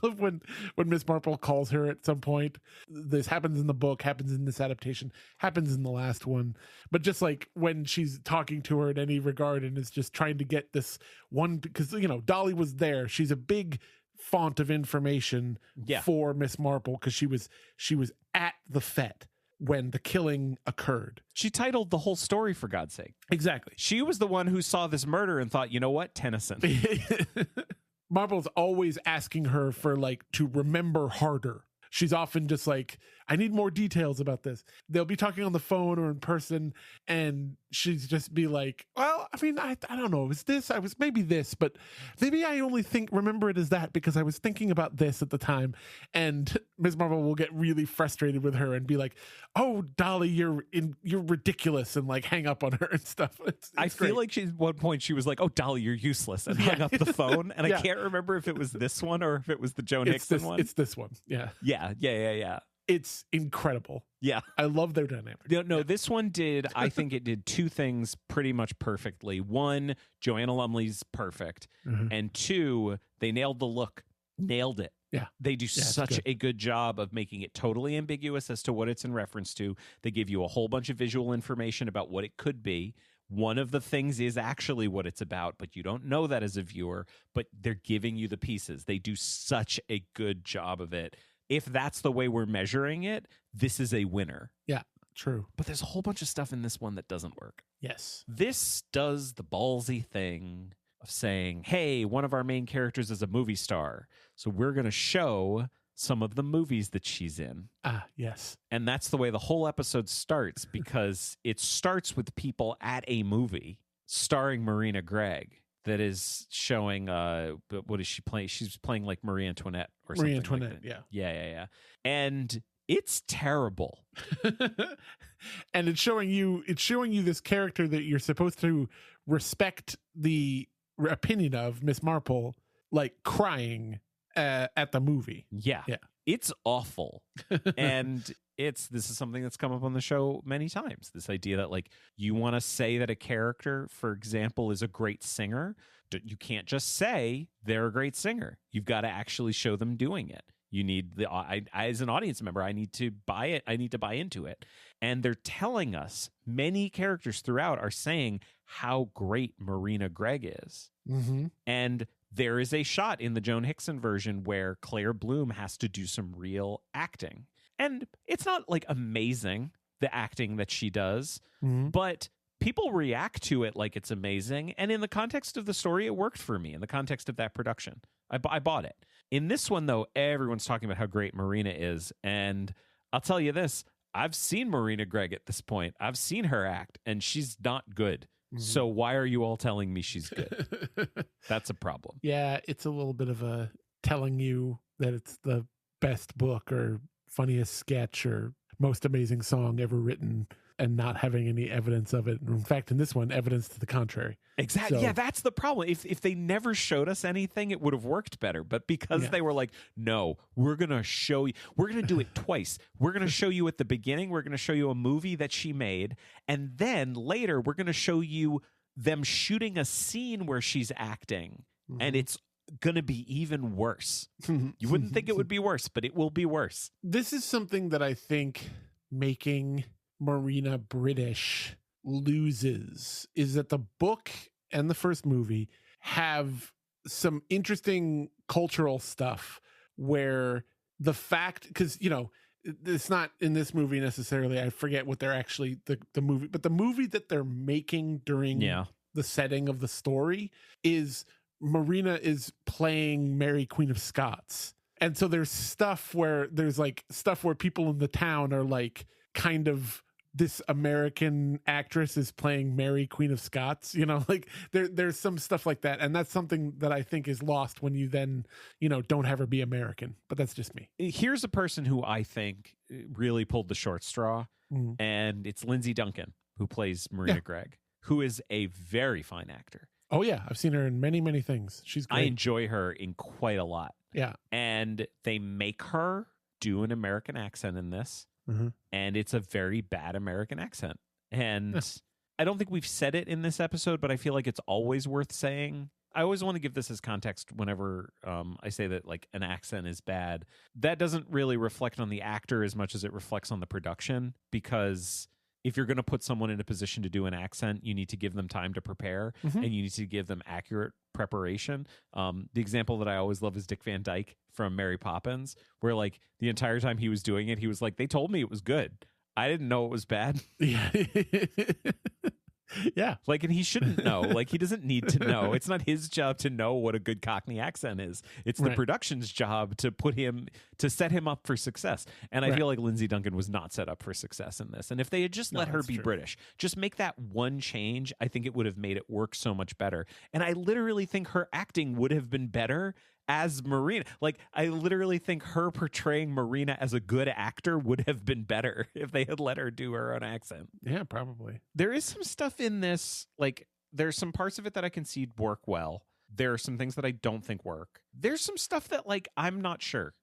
love when Miss Marple calls her at some point. This happens in the book, happens in this adaptation, happens in the last one. But just like when she's talking to her in any regard and is just trying to get this one, because, Dolly was there. She's a big font of information for Miss Marple because she was at the fete when the killing occurred. She titled the whole story, for God's sake. Exactly. She was the one who saw this murder and thought, you know what, Tennyson. Marple's always asking her for to remember harder. she's often just like, I need more details about this. They'll be talking on the phone or in person, and she's just be like, well, I mean, I don't know. It was this. I was maybe this, but maybe I only remember it as that because I was thinking about this at the time. And Ms. Marple will get really frustrated with her and be like, oh, Dolly, you're ridiculous, and like hang up on her and stuff. I feel like at one point she was like, oh, Dolly, you're useless, and hung up the phone. And I can't remember if it was this one or if it was the Joan Hickson one. It's this one. Yeah. Yeah. It's incredible. Yeah. I love their dynamic. No, this one I think it did two things pretty much perfectly. One, Joanna Lumley's perfect. Mm-hmm. And two, they nailed the look. Nailed it. Yeah. They do such a good job of making it totally ambiguous as to what it's in reference to. They give you a whole bunch of visual information about what it could be. One of the things is actually what it's about, but you don't know that as a viewer, but they're giving you the pieces. They do such a good job of it. If that's the way we're measuring it, this is a winner. Yeah, true. But there's a whole bunch of stuff in this one that doesn't work. Yes. This does the ballsy thing of saying, hey, one of our main characters is a movie star, so we're going to show some of the movies that she's in. Ah, yes. And that's the way the whole episode starts, because it starts with people at a movie starring Marina Gregg that is showing, what is she playing? She's playing like Marie Antoinette or something. Marie Antoinette, like that. Yeah. And it's terrible. And it's showing you this character that you're supposed to respect the opinion of, Miss Marple, like crying at the movie. Yeah. It's awful. And this is something that's come up on the show many times. This idea that like you want to say that a character, for example, is a great singer. You can't just say they're a great singer. You've got to actually show them doing it. You need I as an audience member, I need to buy it. I need to buy into it. And they're telling us, many characters throughout are saying how great Marina Gregg is. Mm-hmm. And there is a shot in the Joan Hickson version where Claire Bloom has to do some real acting. And it's not like amazing, the acting that she does, but people react to it like it's amazing. And in the context of the story, it worked for me in the context of that production. I bought it. In this one, though, everyone's talking about how great Marina is. And I'll tell you this, I've seen Marina Gregg at this point. I've seen her act, and she's not good. So why are you all telling me she's good? That's a problem. Yeah, it's a little bit of a telling you that it's the best book or funniest sketch or most amazing song ever written, and not having any evidence of it. In fact, in this one, evidence to the contrary. Exactly. So, yeah, that's the problem. If they never showed us anything, it would have worked better. But because they were like, no, we're going to show you, we're going to do it twice. We're going to show you at the beginning, we're going to show you a movie that she made. And then later, we're going to show you them shooting a scene where she's acting. And it's going to be even worse. You wouldn't think it would be worse, but it will be worse. This is something that I think making Marina British loses, is that the book and the first movie have some interesting cultural stuff where the fact, because, you know, it's not in this movie necessarily, I forget what they're actually, the movie, but the movie that they're making during the setting of the story is Marina is playing Mary Queen of Scots. And so there's stuff where people in the town are like, kind of, this American actress is playing Mary Queen of Scots, you know, like there's some stuff like that. And that's something that I think is lost when you then, you know, don't have her be American. But that's just me. Here's a person who I think really pulled the short straw, and it's Lindsay Duncan, who plays Marina Gregg, who is a very fine actor. Oh, yeah. I've seen her in many, many things. She's great. I enjoy her in quite a lot. Yeah. And they make her do an American accent in this. And it's a very bad American accent. And I don't think we've said it in this episode, but I feel like it's always worth saying. I always want to give this as context whenever I say that like an accent is bad. That doesn't really reflect on the actor as much as it reflects on the production, because if you're going to put someone in a position to do an accent, you need to give them time to prepare, and you need to give them accurate preparation. The example that I always love is Dick Van Dyke from Mary Poppins, where like the entire time he was doing it, he was like, they told me it was good. I didn't know it was bad. Yeah. Yeah. Like, and he shouldn't know. Like, he doesn't need to know. It's not his job to know what a good Cockney accent is. It's the production's job to set him up for success. And I feel like Lindsay Duncan was not set up for success in this. And if they had just let her be British, just make that one change, I think it would have made it work so much better. And I literally think her acting would have been better as Marina. Like, I literally think her portraying Marina as a good actor would have been better if they had let her do her own accent. Yeah, probably. There is some stuff in this, like, there's some parts of it that I can see work well. There are some things that I don't think work. There's some stuff that, like, I'm not sure.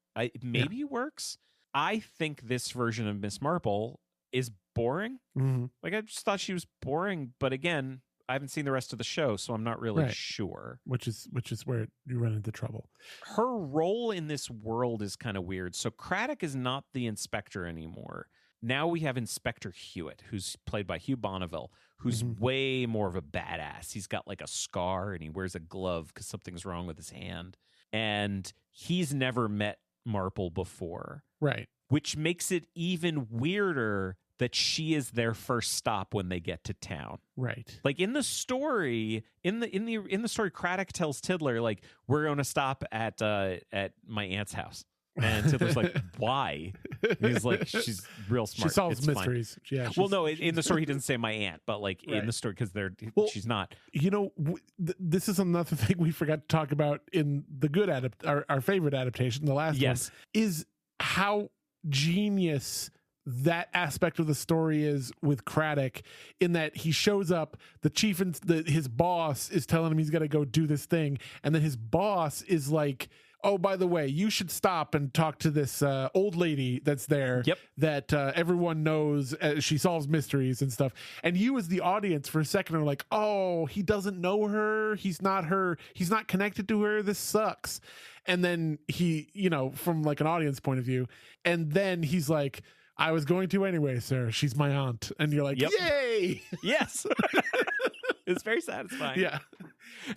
Maybe works. I think this version of Miss Marple is boring. Mm-hmm. Like, I just thought she was boring, but again, I haven't seen the rest of the show, so I'm not really sure. Which is where you run into trouble. Her role in this world is kind of weird. So Craddock is not the inspector anymore. Now we have Inspector Hewitt, who's played by Hugh Bonneville, who's way more of a badass. He's got like a scar and he wears a glove because something's wrong with his hand. And he's never met Marple before. Right. Which makes it even weirder that she is their first stop when they get to town. Right. Like in the story, in the story, Craddock tells Tiddler, like, we're going to stop at my aunt's house. And Tiddler's like, why? And he's like, she's real smart. She solves it's mysteries. Fine. Yeah. Well, no, in the story, he doesn't say my aunt, but like in the story, because she's not. You know, this is another thing we forgot to talk about in the good our favorite adaptation, the last one, is how genius that aspect of the story is with Craddock, in that he shows up, the chief and his boss is telling him he's got to go do this thing, and then his boss is like, oh, by the way, you should stop and talk to this old lady that's there that everyone knows. She solves mysteries and stuff. And you as the audience for a second are like, oh, he doesn't know her. He's not her. He's not connected to her. This sucks. And then he, you know, from like an audience point of view, and then he's like, I was going to anyway, sir. She's my aunt. And you're like, yay! Yes. It's very satisfying. Yeah.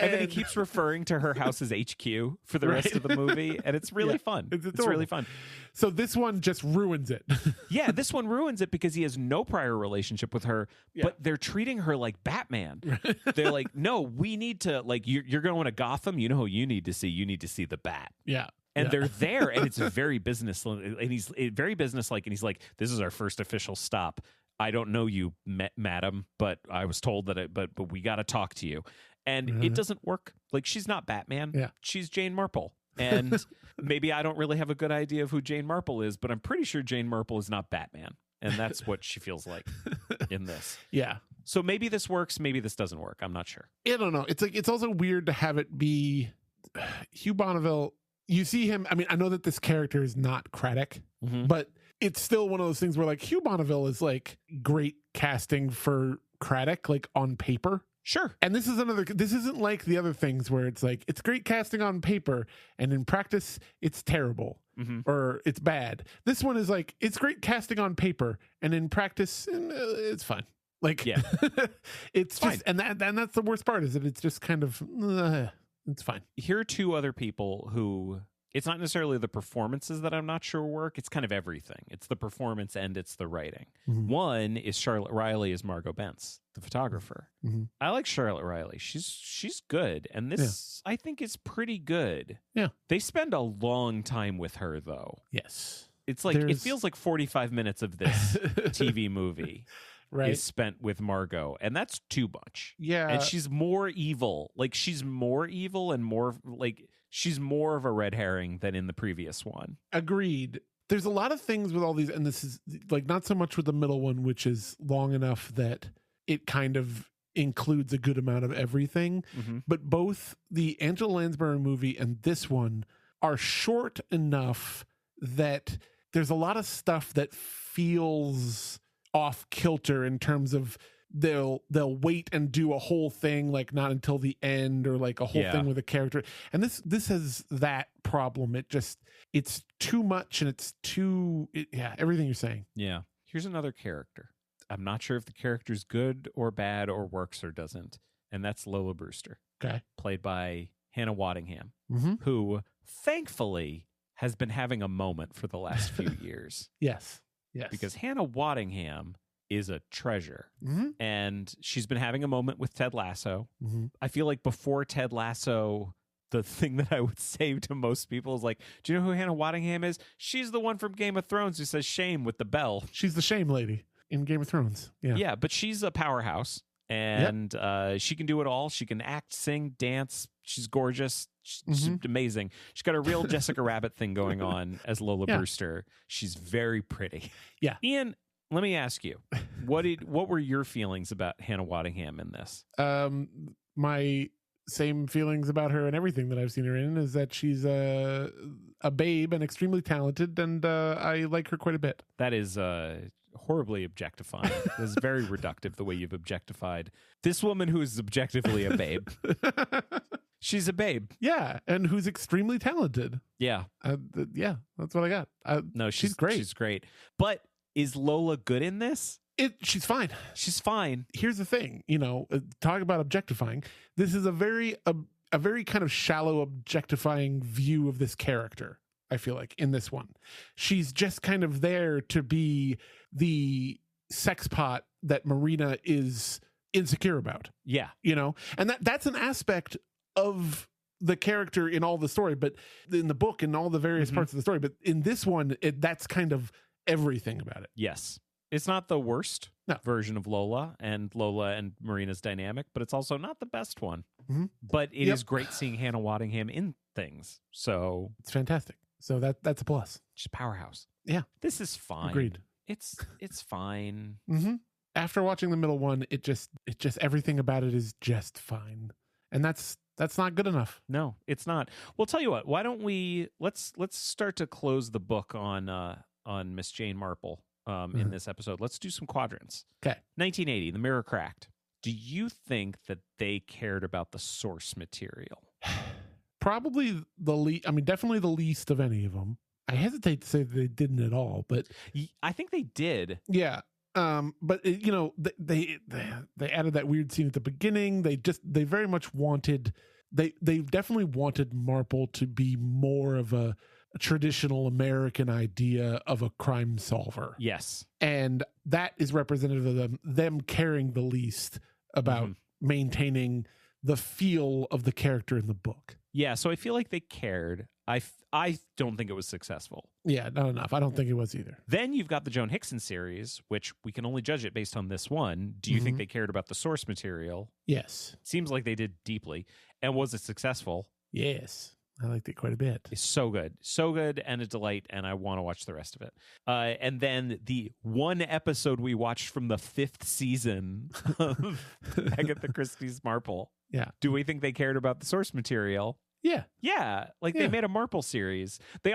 And then he keeps referring to her house as HQ for the rest of the movie. And it's really fun. It's really fun. So this one just ruins it. Yeah, this one ruins it because he has no prior relationship with her, but they're treating her like Batman. They're like, no, we need to, like, you're going to Gotham. You know who you need to see? You need to see the Bat. Yeah. And they're there, and it's very business, and he's very businesslike, and he's like, "This is our first official stop. I don't know you, madam, but I was told that but we got to talk to you." And it doesn't work. Like, she's not Batman. Yeah. She's Jane Marple. And maybe I don't really have a good idea of who Jane Marple is, but I'm pretty sure Jane Marple is not Batman. And that's what she feels like in this. Yeah. So maybe this works, maybe this doesn't work. I'm not sure. I don't know. It's like, it's also weird to have it be Hugh Bonneville. You see him, I mean, I know that this character is not Craddock, but it's still one of those things where, like, Hugh Bonneville is like great casting for Craddock, like on paper. Sure. And this isn't like the other things where it's like, it's great casting on paper and in practice it's terrible or it's bad. This one is like, it's great casting on paper and in practice it's fine. Like, it's fine. Just, and that's the worst part, is that it's just kind of, it's fine. Here are two other people who, it's not necessarily the performances that I'm not sure work. It's kind of everything. It's the performance and it's the writing. One is Charlotte Riley as Margot Bence, the photographer. I like Charlotte Riley. She's good. And this, I think, is pretty good. Yeah. They spend a long time with her, though. Yes. It's like, it feels like 45 minutes of this TV movie. Is spent with Margot, and that's too much. Yeah. And she's more evil. Like, she's more evil and more, like, she's more of a red herring than in the previous one. Agreed. There's a lot of things with all these, and this is like not so much with the middle one, which is long enough that it kind of includes a good amount of everything. But both the Angela Lansbury movie and this one are short enough that there's a lot of stuff that feels off kilter in terms of they'll wait and do a whole thing, like not until the end, or like a whole thing with a character. And this has that problem. It's too much, and it's too everything you're saying. Yeah. Here's another character. I'm not sure if the character's good or bad or works or doesn't, and that's Lola Brewster. Okay. Played by Hannah Waddingham, who thankfully has been having a moment for the last few years. Yes. Because Hannah Waddingham is a treasure. Mm-hmm. And she's been having a moment with Ted Lasso. Mm-hmm. I feel like before Ted Lasso, the thing that I would say to most people is like, do you know who Hannah Waddingham is? She's the one from Game of Thrones who says shame with the bell. She's the shame lady in Game of Thrones. Yeah. Yeah, but she's a powerhouse. And she can do it all. She can act, sing, dance. She's gorgeous. She's amazing. She's got a real Jessica Rabbit thing going on as Lola Brewster. She's very pretty. Yeah. Ian, let me ask you, what were your feelings about Hannah Waddingham in this? My same feelings about her and everything that I've seen her in is that she's a babe and extremely talented, and I like her quite a bit. That is horribly objectifying. This is very reductive, the way you've objectified this woman who is objectively a babe. She's a babe. Yeah, and who's extremely talented. Yeah. Yeah, that's what I got. No, she's great. She's great. But is Lola good in this? She's fine. She's fine. Here's the thing, talk about objectifying. This is a very kind of shallow objectifying view of this character, I feel like, in this one. She's just kind of there to be the sex pot that Marina is insecure about. Yeah. And that's an aspect of the character in all the story, but in the book and all the various parts of the story. But in this one, that's kind of everything about it. Yes. It's not the worst version of Lola and Marina's dynamic, but it's also not the best one. Mm-hmm. But it is great seeing Hannah Waddingham in things. So it's fantastic. So that's a plus. She's a powerhouse. Yeah. This is fine. Agreed. It's fine. Mm-hmm. After watching the middle one, it just everything about it is just fine. And that's not good enough. No, it's not. Well, tell you what, why don't we let's start to close the book on Miss Jane Marple in this episode. Let's do some quadrants. Okay. 1980, the mirror cracked. Do you think that they cared about the source material? Probably definitely the least of any of them. I hesitate to say that they didn't at all, but I think they did. Yeah. But they added that weird scene at the beginning. They very much wanted, they definitely wanted Marple to be more of a traditional American idea of a crime solver. Yes. And that is representative of them caring the least about maintaining the feel of the character in the book. Yeah, so I feel like they cared. I don't think it was successful. Yeah, not enough. I don't think it was either. Then you've got the Joan Hickson series, which we can only judge it based on this one. Do you think they cared about the source material? Yes. Seems like they did deeply. And was it successful? Yes. I liked it quite a bit. It's so good and a delight, and I want to watch the rest of it. And then the one episode we watched from the 5th season of Agatha Christie's Marple. Yeah. Do we think they cared about the source material? Yeah. Yeah. They made a Marple series. They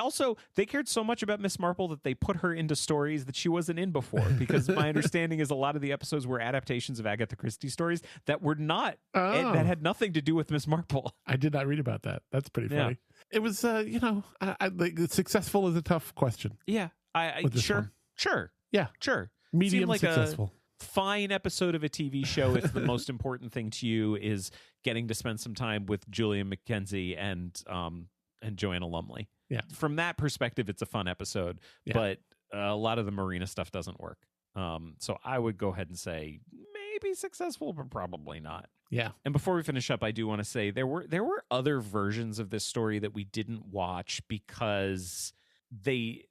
cared so much about Miss Marple that they put her into stories that she wasn't in before. Because my understanding is a lot of the episodes were adaptations of Agatha Christie stories that were not, that had nothing to do with Miss Marple. I did not read about that. That's pretty funny. Yeah. It was, successful is a tough question. Yeah. Sure. Yeah. Sure. Medium successful. Fine episode of a TV show if the most important thing to you is getting to spend some time with Julia McKenzie and Joanna Lumley. Yeah. From that perspective, it's a fun episode, but a lot of the Marina stuff doesn't work. So I would go ahead and say maybe successful, but probably not. Yeah. And before we finish up, I do want to say there were other versions of this story that we didn't watch because they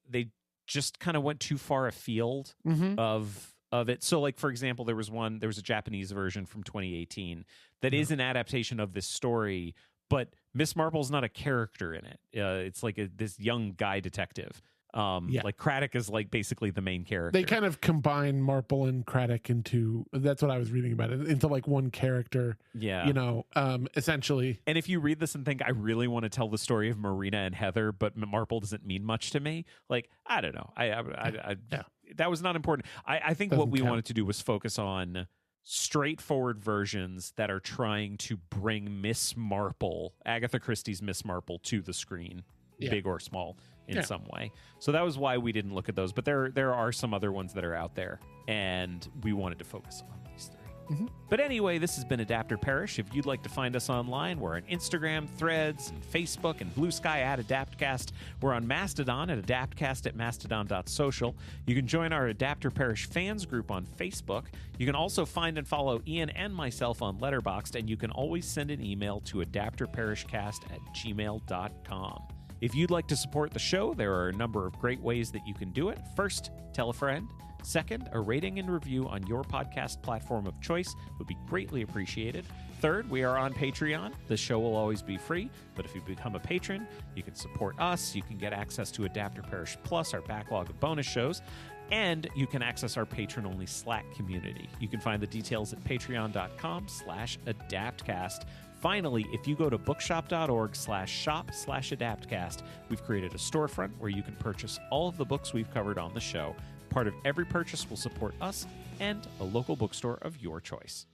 just kind of went too far afield of it. So, like, for example, there was a Japanese version from 2018 that is an adaptation of this story, but Miss Marple's not a character in it. It's like this young guy detective. Like Craddock is like basically the main character. They kind of combine Marple and Craddock into, that's what I was reading about it, into like one character. Yeah. Essentially. And if you read this and think, I really want to tell the story of Marina and Heather, but Marple doesn't mean much to me, like, I don't know. That was not important. I think what we wanted to do was focus on straightforward versions that are trying to bring Miss Marple, Agatha Christie's Miss Marple, to the screen, big or small, in some way. So that was why we didn't look at those. But there are some other ones that are out there, and we wanted to focus on these three. But anyway, this has been Adapter Parish. If you'd like to find us online, we're on Instagram, Threads, and Facebook, and Blue Sky at AdaptCast. We're on Mastodon at AdaptCast at mastodon.social. You can join our Adapter Parish fans group on Facebook. You can also find and follow Ian and myself on Letterboxd, and you can always send an email to adapterparishcast@gmail.com. If you'd like to support the show, there are a number of great ways that you can do it. First, tell a friend. Second, a rating and review on your podcast platform of choice would be greatly appreciated. Third, we are on Patreon. The show will always be free, but if you become a patron, you can support us. You can get access to Adapter Parish Plus, our backlog of bonus shows, and you can access our patron-only Slack community. You can find the details at patreon.com/adaptcast. Finally, if you go to bookshop.org/shop/adaptcast, we've created a storefront where you can purchase all of the books we've covered on the show. Part of every purchase will support us and a local bookstore of your choice.